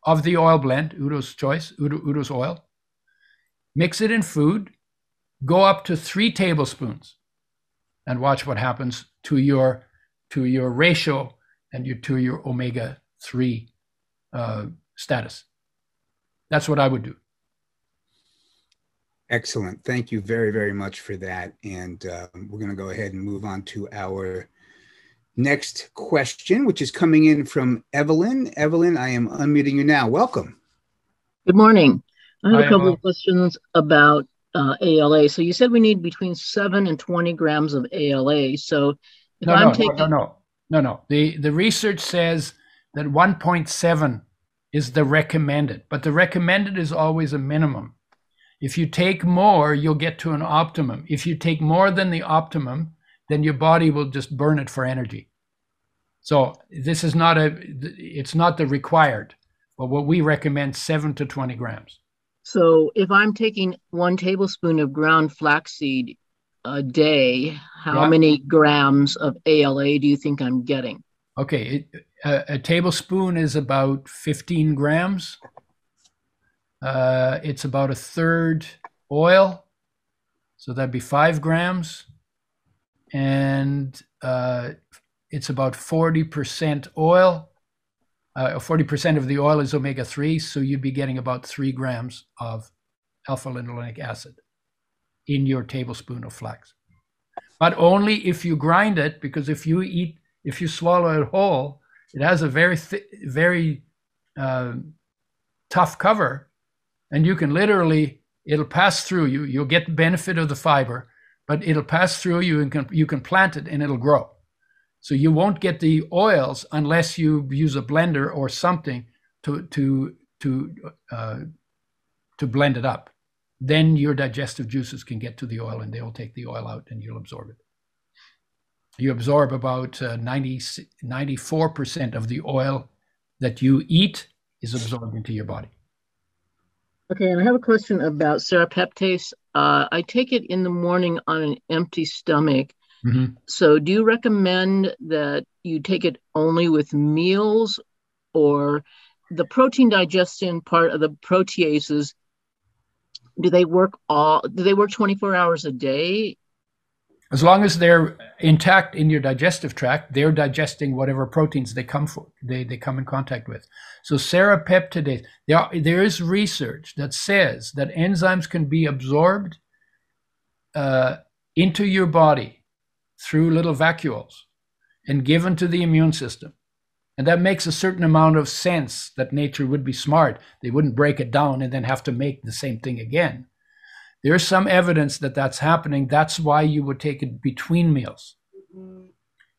of the oil blend, Udo's choice, Udo's oil. Mix it in food, go up to 3 tablespoons and watch what happens to your ratio and to your omega-3 status. That's what I would do. Excellent. Thank you very, very much for that. And we're going to go ahead and move on to our next question, which is coming in from Evelyn. Evelyn, I am unmuting you now. Welcome. Good morning. I have Hi, a couple Emma. of questions about ALA. So you said we need between 7 and 20 grams of ALA. So if I'm taking... No. The research says that 1.7 is the recommended, but the recommended is always a minimum. If you take more, you'll get to an optimum. If you take more than the optimum, then your body will just burn it for energy. So this is not it's not the required, but what we recommend 7 to 20 grams. So if I'm taking 1 tablespoon of ground flaxseed a day, how many grams of ALA do you think I'm getting? Okay, a tablespoon is about 15 grams. It's about 1/3 oil, so that'd be 5 grams. And it's about 40% oil. 40% of the oil is omega-3, so you'd be getting about 3 grams of alpha-linolenic acid in your tablespoon of flax. But only if you grind it, because if you swallow it whole, it has a very tough cover, and you can literally, it'll pass through you. You'll get the benefit of the fiber, but it'll pass through you, and you can plant it and it'll grow. So you won't get the oils unless you use a blender or something to blend it up. Then your digestive juices can get to the oil, and they will take the oil out, and you'll absorb it. You absorb about 94% of the oil that you eat is absorbed into your body. Okay, and I have a question about serrapeptase. I take it in the morning on an empty stomach. Mm-hmm. So do you recommend that you take it only with meals, or the protein digestion part of the proteases, do they work 24 hours a day? As long as they're intact in your digestive tract, they're digesting whatever proteins they come in contact with. So serrapeptidase, there is research that says that enzymes can be absorbed into your body through little vacuoles and given to the immune system. And that makes a certain amount of sense, that nature would be smart. They wouldn't break it down and then have to make the same thing again. There's some evidence that that's happening. That's why you would take it between meals.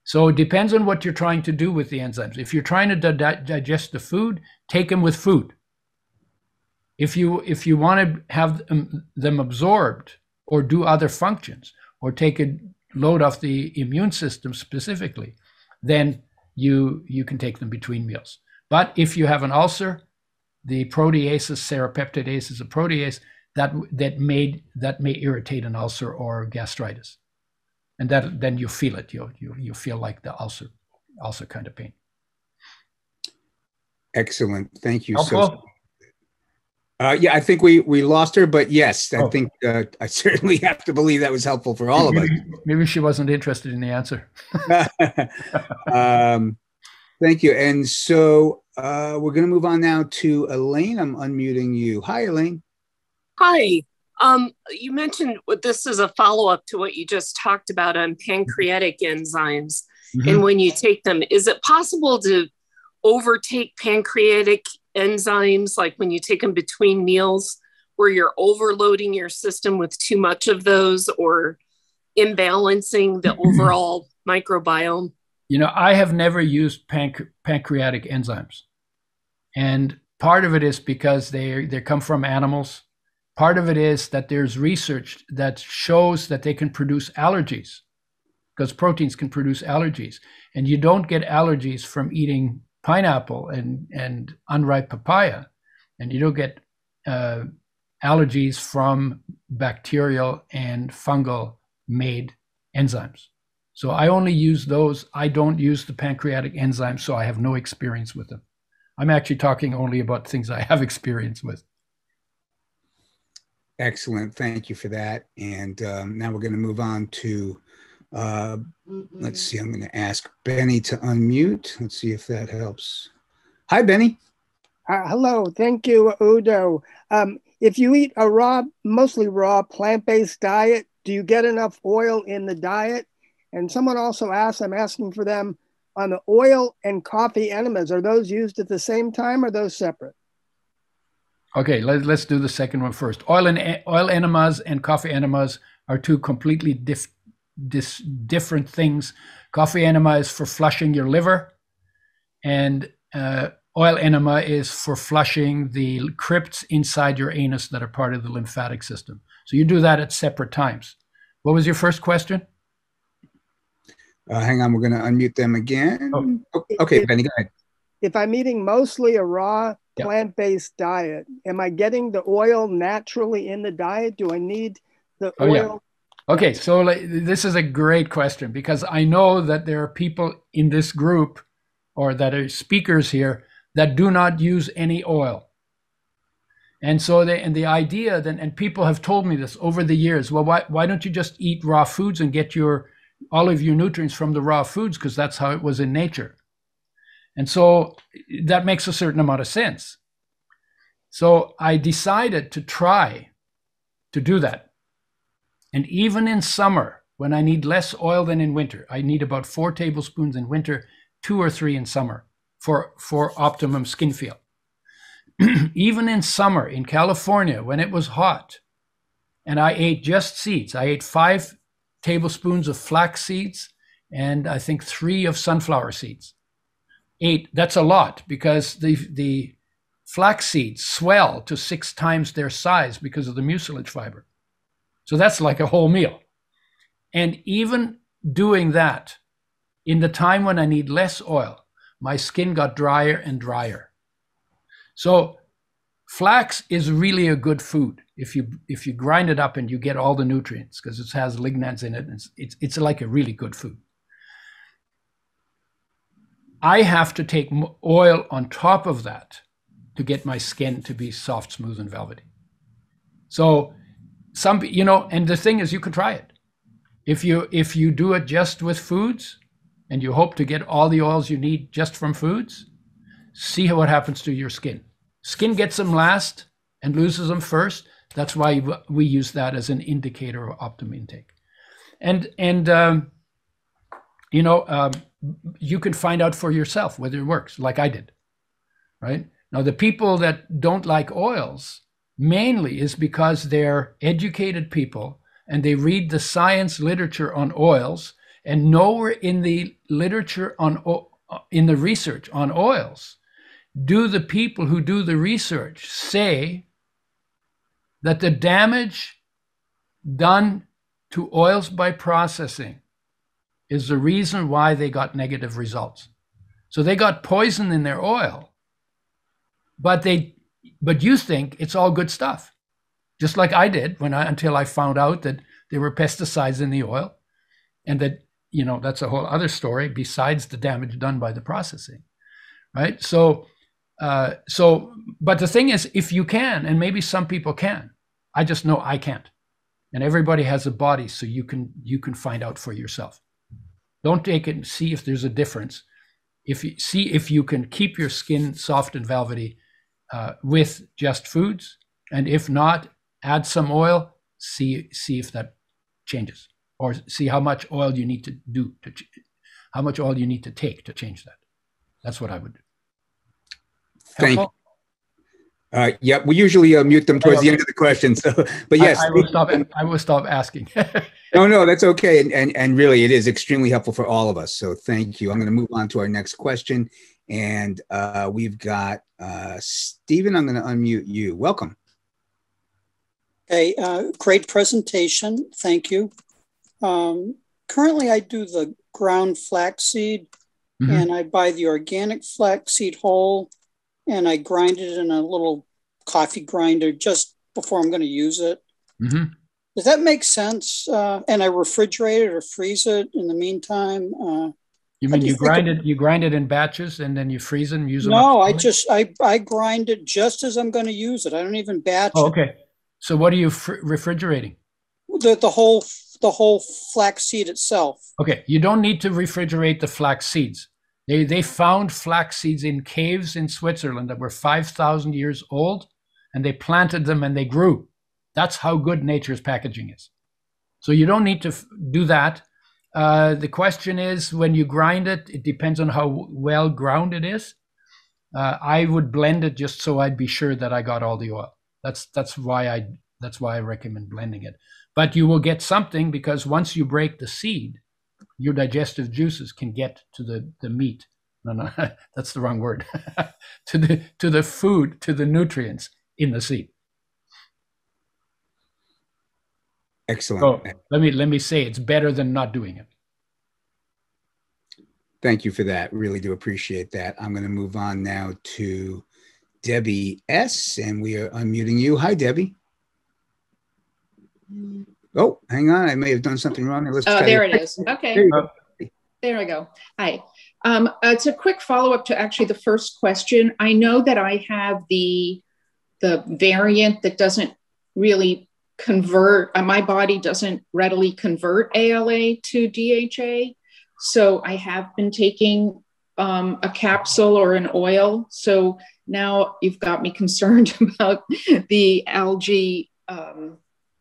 So it depends on what you're trying to do with the enzymes. If you're trying to digest the food, take them with food. If you want to have them absorbed or do other functions or take a load off the immune system specifically, then you can take them between meals. But if you have an ulcer, the proteases, serrapeptidase is a protease that may irritate an ulcer or gastritis, and then you feel it. You feel like the ulcer kind of pain. Excellent, thank you. Helpful? Yeah, I think we lost her, but yes, I think I certainly have to believe that was helpful for all of us. Maybe she wasn't interested in the answer. Thank you. And so we're going to move on now to Elaine. I'm unmuting you. Hi, Elaine. Hi. You mentioned this is a follow-up to what you just talked about on pancreatic enzymes. Mm-hmm. And when you take them, is it possible to overtake pancreatic enzymes, like when you take them between meals, where you're overloading your system with too much of those or imbalancing the overall microbiome? You know, I have never used pancreatic enzymes. And part of it is because they come from animals. Part of it is that there's research that shows that they can produce allergies, because proteins can produce allergies. And you don't get allergies from eating pineapple and unripe papaya. And you don't get allergies from bacterial and fungal made enzymes. So I only use those. I don't use the pancreatic enzymes, so I have no experience with them. I'm actually talking only about things I have experience with. Excellent. Thank you for that. And now we're going to move on to, let's see, I'm going to ask Benny to unmute. Let's see if that helps. Hi, Benny. Hello. Thank you, Udo. If you eat a mostly raw plant-based diet, do you get enough oil in the diet? And someone also asked, I'm asking for them, on the oil and coffee enemas, are those used at the same time or are those separate? Okay, let's do the second one first. Oil enemas and coffee enemas are two completely different things. Coffee enema is for flushing your liver, and oil enema is for flushing the crypts inside your anus that are part of the lymphatic system. So you do that at separate times. What was your first question? Hang on, we're going to unmute them again. Oh, okay, Benny, go ahead. If I'm eating mostly a raw plant-based diet, am I getting the oil naturally in the diet? Do I need the oil? Yeah. Okay, so this is a great question, because I know that there are people in this group or that are speakers here that do not use any oil. And so the idea then, and people have told me this over the years, well, why don't you just eat raw foods and get all of your nutrients from the raw foods, because that's how it was in nature. And so that makes a certain amount of sense. So I decided to try to do that. And even in summer, when I need less oil than in winter, I need about 4 tablespoons in winter, 2 or 3 in summer for optimum skin feel. Even in summer in California, when it was hot, and I ate just seeds, I ate 5 tablespoons of flax seeds and I think 3 of sunflower seeds. 8, that's a lot, because the flax seeds swell to 6 times their size because of the mucilage fiber. So that's like a whole meal. And even doing that, in the time when I need less oil, my skin got drier and drier. So flax is really a good food if you grind it up and you get all the nutrients, because it has lignans in it. And it's like a really good food. I have to take oil on top of that to get my skin to be soft, smooth, and velvety. So and the thing is, you can try it. If you do it just with foods and you hope to get all the oils you need just from foods, see what happens to your skin. Skin gets them last and loses them first. That's why we use that as an indicator of optimum intake. You can find out for yourself whether it works, like I did, right? Now, the people that don't like oils mainly is because they're educated people and they read the science literature on oils, and nowhere in the literature in the research on oils do the people who do the research say that the damage done to oils by processing is the reason why they got negative results. So they got poison in their oil, but you think it's all good stuff, just like I did until I found out that there were pesticides in the oil, and that that's a whole other story besides the damage done by the processing, right? So but the thing is, if you can, and maybe some people can, I just know I can't, and everybody has a body, so you can find out for yourself. Don't take it and see if there's a difference. If you can keep your skin soft and velvety with just foods, and if not, add some oil. See if that changes, or see how much oil you need to how much oil you need to take to change that. That's what I would do. Thank you. Yeah, we usually mute them towards the end of the question. So, but yes, I will stop asking. No, that's okay. And really, it is extremely helpful for all of us. So thank you. I'm going to move on to our next question. And we've got Stephen. I'm going to unmute you. Welcome. Hey, great presentation. Thank you. Currently, I do the ground flaxseed, and I buy the organic flaxseed whole, and I grind it in a little coffee grinder just before I'm going to use it. Does that make sense? And I refrigerate it or freeze it in the meantime. You mean you grind it in batches and then you freeze it and use them? No, I grind it just as I'm going to use it. I don't even batch it. Okay. So what are you refrigerating? The whole flax seed itself. Okay. You don't need to refrigerate the flax seeds. They found flax seeds in caves in Switzerland that were 5,000 years old, and they planted them and they grew. That's how good nature's packaging is. So you don't need to do that. The question is, when you grind it, it depends on how well ground it is. I would blend it just so I'd be sure that I got all the oil. That's why I recommend blending it. But you will get something, because once you break the seed, your digestive juices can get to the meat No, that's the wrong word. to the food, to the nutrients in the seed. Excellent. So let me say it's better than not doing it. Thank you for that. Really do appreciate that. I'm going to move on now to Debbie S., and we are unmuting you. Hi, Debbie. Oh, hang on. I may have done something wrong. Let's oh, there it is. Okay. There I go. Hi. It's a quick follow-up to actually the first question. I know that I have the variant that doesn't really convert, my body doesn't readily convert ALA to DHA. So I have been taking a capsule or an oil. So now you've got me concerned about the algae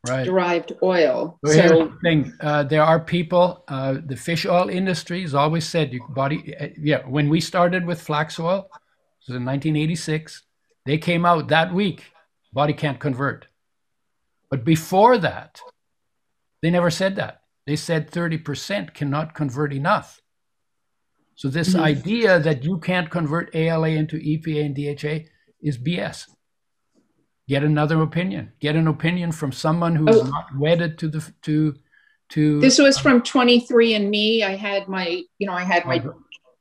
derived oil. So here's the thing. There are people, the fish oil industry has always said your body, when we started with flax oil, this was in 1986, they came out that week, body can't convert. But before that, they never said that. They said 30% cannot convert enough. So this idea that you can't convert ALA into EPA and DHA is BS. Get another opinion. Get an opinion from someone who is not wedded to the to. This was from 23andMe. I had my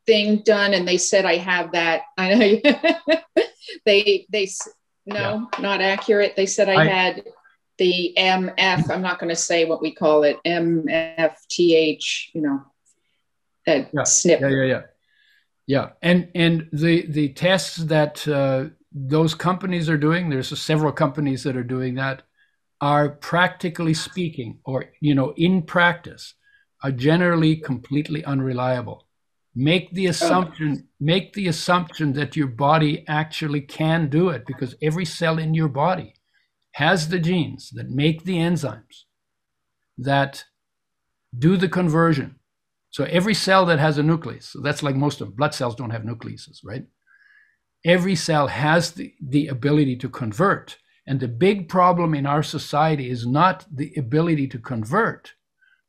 thing done, and they said I have that. I know not accurate. They said I had the MF. I'm not going to say what we call it. MFTH. That SNP. Yeah. And the tests that those companies are doing, there's several companies that are doing that, are practically speaking, or in practice, are generally completely unreliable. Make the assumption that your body actually can do it, because every cell in your body has the genes that make the enzymes that do the conversion. So every cell that has a nucleus, so that's like most of them, blood cells don't have nucleuses, right? Every cell has the ability to convert. And the big problem in our society is not the ability to convert,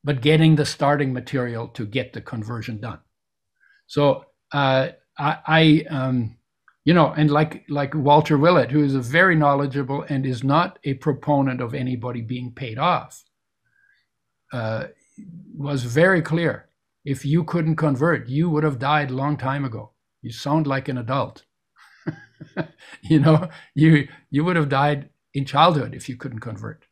but getting the starting material to get the conversion done. So and like Walter Willett, who is a very knowledgeable and is not a proponent of anybody being paid off, was very clear. If you couldn't convert, you would have died a long time ago. You sound like an adult. You would have died in childhood if you couldn't convert.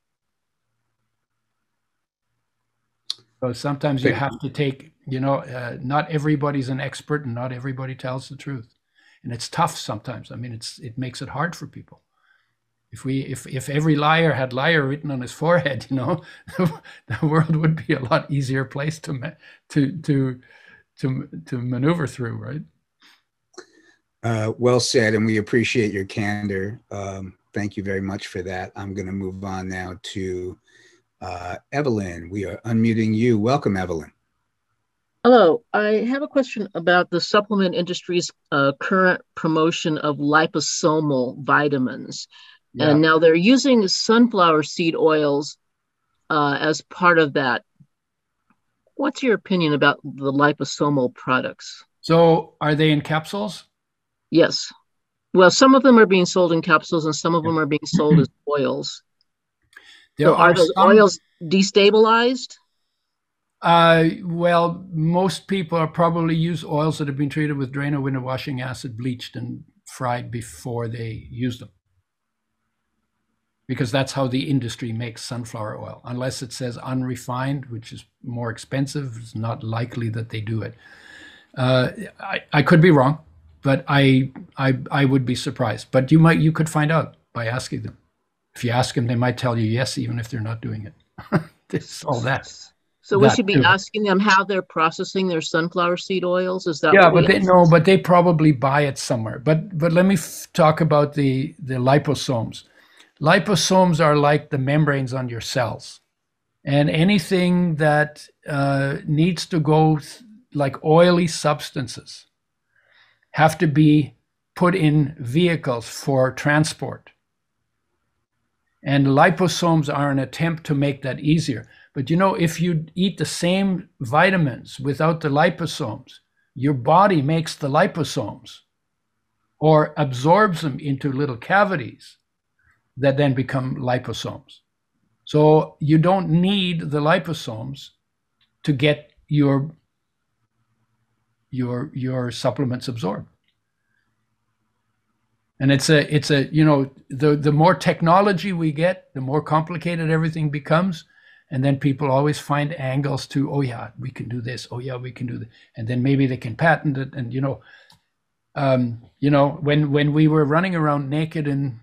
So sometimes you have to take, not everybody's an expert and not everybody tells the truth. And it's tough sometimes. I mean, it makes it hard for people. If every liar had liar written on his forehead, the world would be a lot easier place to maneuver through, right? Well said, and we appreciate your candor. Thank you very much for that. I'm going to move on now to Evelyn. We are unmuting you. Welcome, Evelyn. Hello. I have a question about the supplement industry's current promotion of liposomal vitamins. Yeah. And now they're using sunflower seed oils as part of that. What's your opinion about the liposomal products? So are they in capsules? Yes. Well, some of them are being sold in capsules and some of them are being sold as oils. So are those oils destabilized? Well, most people are probably use oils that have been treated with Drano window washing acid, bleached and fried before they use them. Because that's how the industry makes sunflower oil. Unless it says unrefined, which is more expensive, it's not likely that they do it. I could be wrong, but I would be surprised. But you could find out by asking them. If you ask them, they might tell you yes, even if they're not doing it. It's all that. So we should be asking them how they're processing their sunflower seed oils. Is that but they probably buy it somewhere. But let me talk about the liposomes. Liposomes are like the membranes on your cells, and anything that needs to go, like oily substances, have to be put in vehicles for transport. And liposomes are an attempt to make that easier. But if you eat the same vitamins without the liposomes, your body makes the liposomes or absorbs them into little cavities that then become liposomes. So you don't need the liposomes to get your supplements absorbed. And it's a you know, the more technology we get, the more complicated everything becomes. And then people always find angles to, oh yeah, we can do this. Oh yeah, we can do that. And then maybe they can patent it. And when we were running around naked in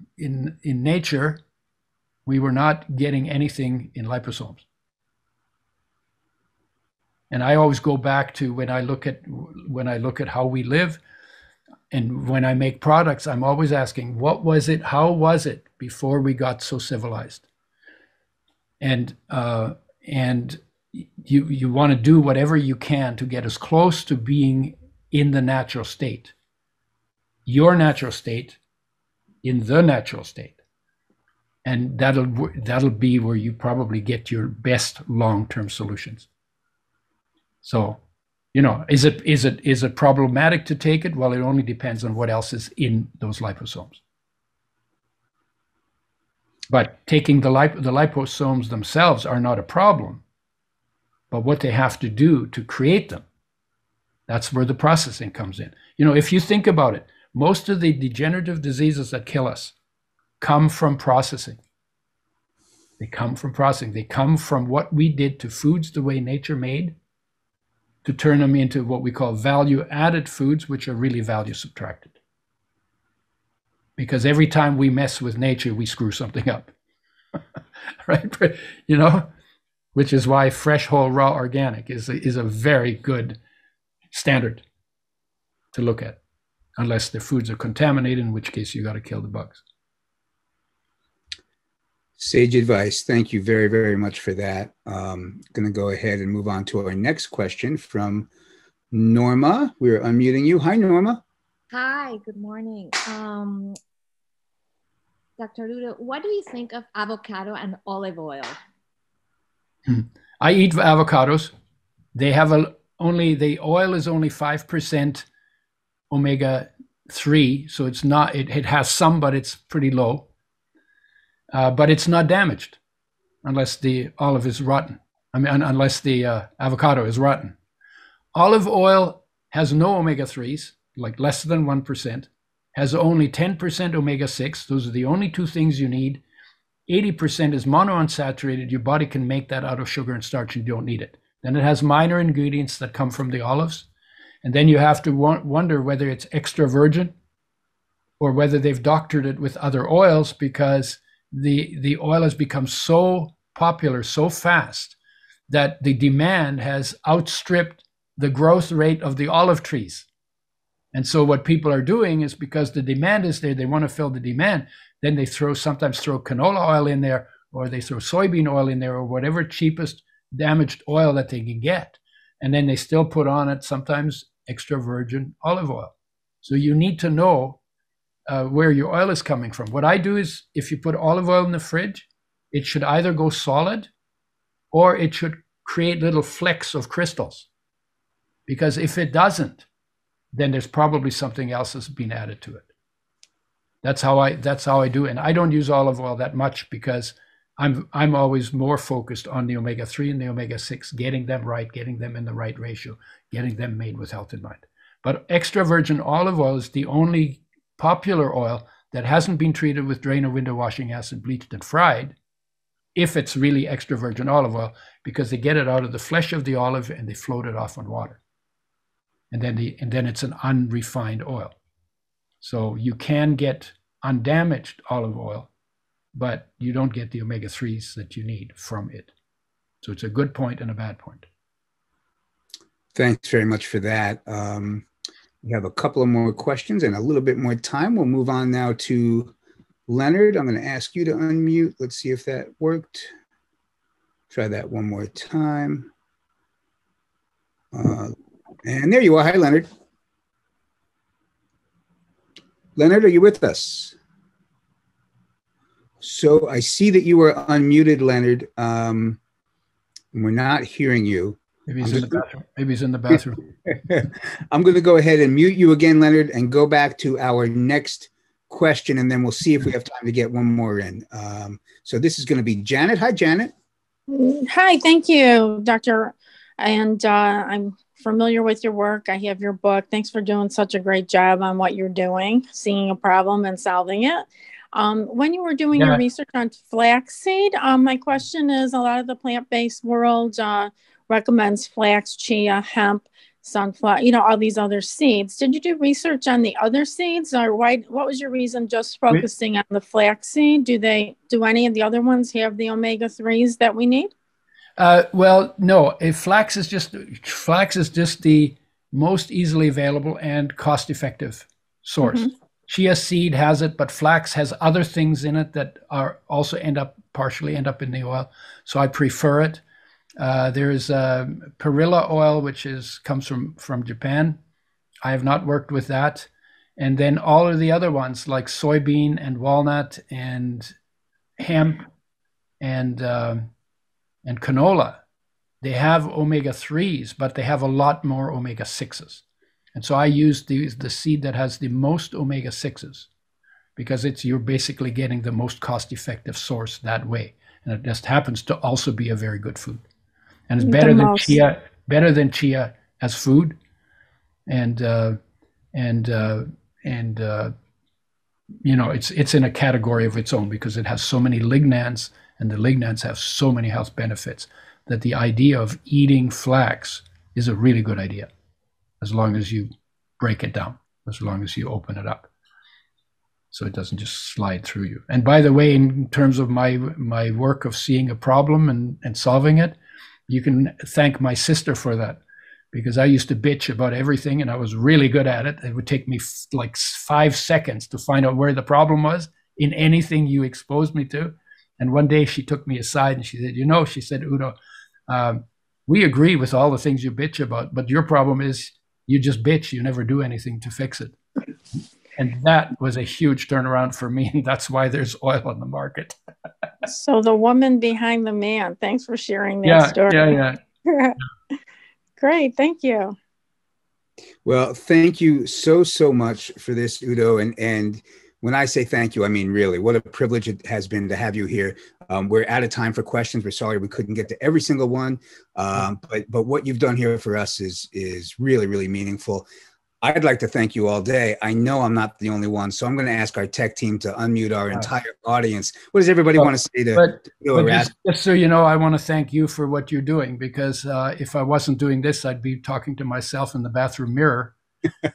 nature, we were not getting anything in liposomes. And I always go back to when I look at how we live, and when I make products, I'm always asking, what was it? How was it before we got so civilized? And you want to do whatever you can to get as close to being in the natural state, your natural state, in the natural state, and that'll be where you probably get your best long-term solutions. So, is it problematic to take it? Well, it only depends on what else is in those liposomes. But taking the liposomes themselves are not a problem, but what they have to do to create them, that's where the processing comes in. If you think about it, most of the degenerative diseases that kill us come from processing. They come from processing. They come from what we did to foods the way nature made, to turn them into what we call value-added foods, which are really value-subtracted. Because every time we mess with nature, we screw something up, right? Which is why fresh, whole, raw, organic is a very good standard to look at, unless the foods are contaminated, in which case you got to kill the bugs. Sage advice. Thank you very, very much for that. Going to go ahead and move on to our next question from Norma. We're unmuting you. Hi, Norma. Hi, good morning. Dr. Udo, what do you think of avocado and olive oil? I eat avocados. They have the oil is only 5% omega-3, so it's not, it has some, but it's pretty low. But it's not damaged unless the olive is rotten. Unless the avocado is rotten. Olive oil has no omega-3s, like less than 1%, has only 10% omega-6. Those are the only two things you need. 80% is monounsaturated. Your body can make that out of sugar and starch, and you don't need it. Then it has minor ingredients that come from the olives. And then you have to wonder whether it's extra virgin or whether they've doctored it with other oils, because the oil has become so popular so fast that the demand has outstripped the growth rate of the olive trees. And so what people are doing is, because the demand is there, they want to fill the demand, then they sometimes throw canola oil in there, or they throw soybean oil in there, or whatever cheapest damaged oil that they can get. And then they still put on it sometimes extra virgin olive oil. So you need to know where your oil is coming from. What I do is, if you put olive oil in the fridge, it should either go solid or it should create little flecks of crystals. Because if it doesn't, then there's probably something else that's been added to it. That's how I do it. And I don't use olive oil that much, because I'm always more focused on the omega-3 and the omega-6, getting them right, getting them in the right ratio, getting them made with health in mind. But extra virgin olive oil is the only popular oil that hasn't been treated with drain or window washing acid, bleached and fried, if it's really extra virgin olive oil, because they get it out of the flesh of the olive and they float it off on water. And then it's an unrefined oil. So you can get undamaged olive oil, but you don't get the omega-3s that you need from it. So it's a good point and a bad point. Thanks very much for that. We have a couple of more questions and a little bit more time. We'll move on now to Leonard. I'm going to ask you to unmute. Let's see if that worked. Try that one more time. And there you are. Hi, Leonard. Leonard, are you with us? So I see that you are unmuted, Leonard. We're not hearing you. Maybe he's in the bathroom. Maybe he's in the bathroom. I'm going to go ahead and mute you again, Leonard, and go back to our next question, and then we'll see if we have time to get one more in. So this is going to be Janet. Hi, Janet. Hi, thank you, Doctor. And I'm familiar with your work. I have your book. Thanks for doing such a great job on what you're doing, seeing a problem and solving it. When you were doing your research on flaxseed, my question is, a lot of the plant-based world recommends flax, chia, hemp, sunflower, all these other seeds. Did you do research on the other seeds, or what was your reason just focusing on the flaxseed? Do any of the other ones have the omega-3s that we need? Well, no, flax is just the most easily available and cost-effective source. Mm-hmm. Chia seed has it, but flax has other things in it that are also partially end up in the oil. So I prefer it. There's perilla oil, which comes from Japan. I have not worked with that. And then all of the other ones like soybean and walnut and hemp and canola, they have omega-3s, but they have a lot more omega-6s. And so I use the seed that has the most omega-6s because you're basically getting the most cost-effective source that way. And it just happens to also be a very good food. And it's better than chia as food. And it's in a category of its own because it has so many lignans, and the lignans have so many health benefits that the idea of eating flax is a really good idea, as long as you break it down, as long as you open it up, so it doesn't just slide through you. And by the way, in terms of my work of seeing a problem and solving it, you can thank my sister for that, because I used to bitch about everything and I was really good at it. It would take me like 5 seconds to find out where the problem was in anything you exposed me to. And one day she took me aside and she said, she said, Udo, we agree with all the things you bitch about, but your problem is you just bitch, you never do anything to fix it. And that was a huge turnaround for me. And that's why there's oil on the market. So the woman behind the man, thanks for sharing that story. Yeah. Great, thank you. Well, thank you so much for this, Udo. And when I say thank you, I mean, really, what a privilege it has been to have you here. We're out of time for questions. We're sorry we couldn't get to every single one. But what you've done here for us is really, really meaningful. I'd like to thank you all day. I know I'm not the only one, so I'm going to ask our tech team to unmute our entire audience. What does everybody want to say to just so you know, I want to thank you for what you're doing, because if I wasn't doing this, I'd be talking to myself in the bathroom mirror.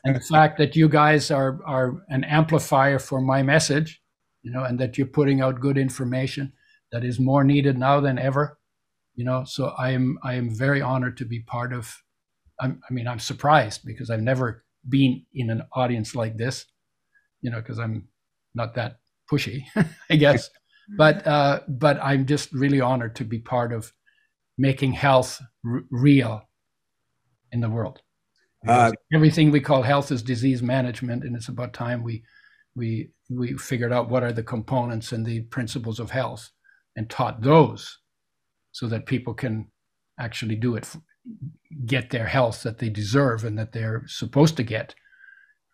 And the fact that you guys are an amplifier for my message, and that you're putting out good information that is more needed now than ever, so I am very honored to be part of. I'm surprised because I've never been in an audience like this, because I'm not that pushy, I guess. But I'm just really honored to be part of making health real in the world. Everything we call health is disease management, and it's about time we figured out what are the components and the principles of health and taught those, so that people can actually get their health that they deserve and that they're supposed to get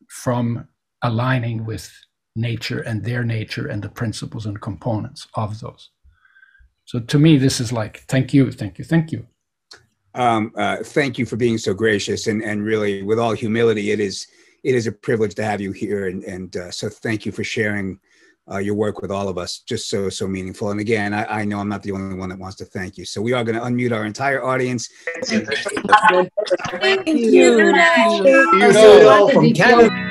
from aligning with nature and their nature and the principles and components of those. So to me, this is like, thank you. Thank you for being so gracious, and really, with all humility, it is a privilege to have you here, and so thank you for sharing your work with all of us. Just so meaningful. And again, I know I'm not the only one that wants to thank you. So we are going to unmute our entire audience. Thank you. From Canada.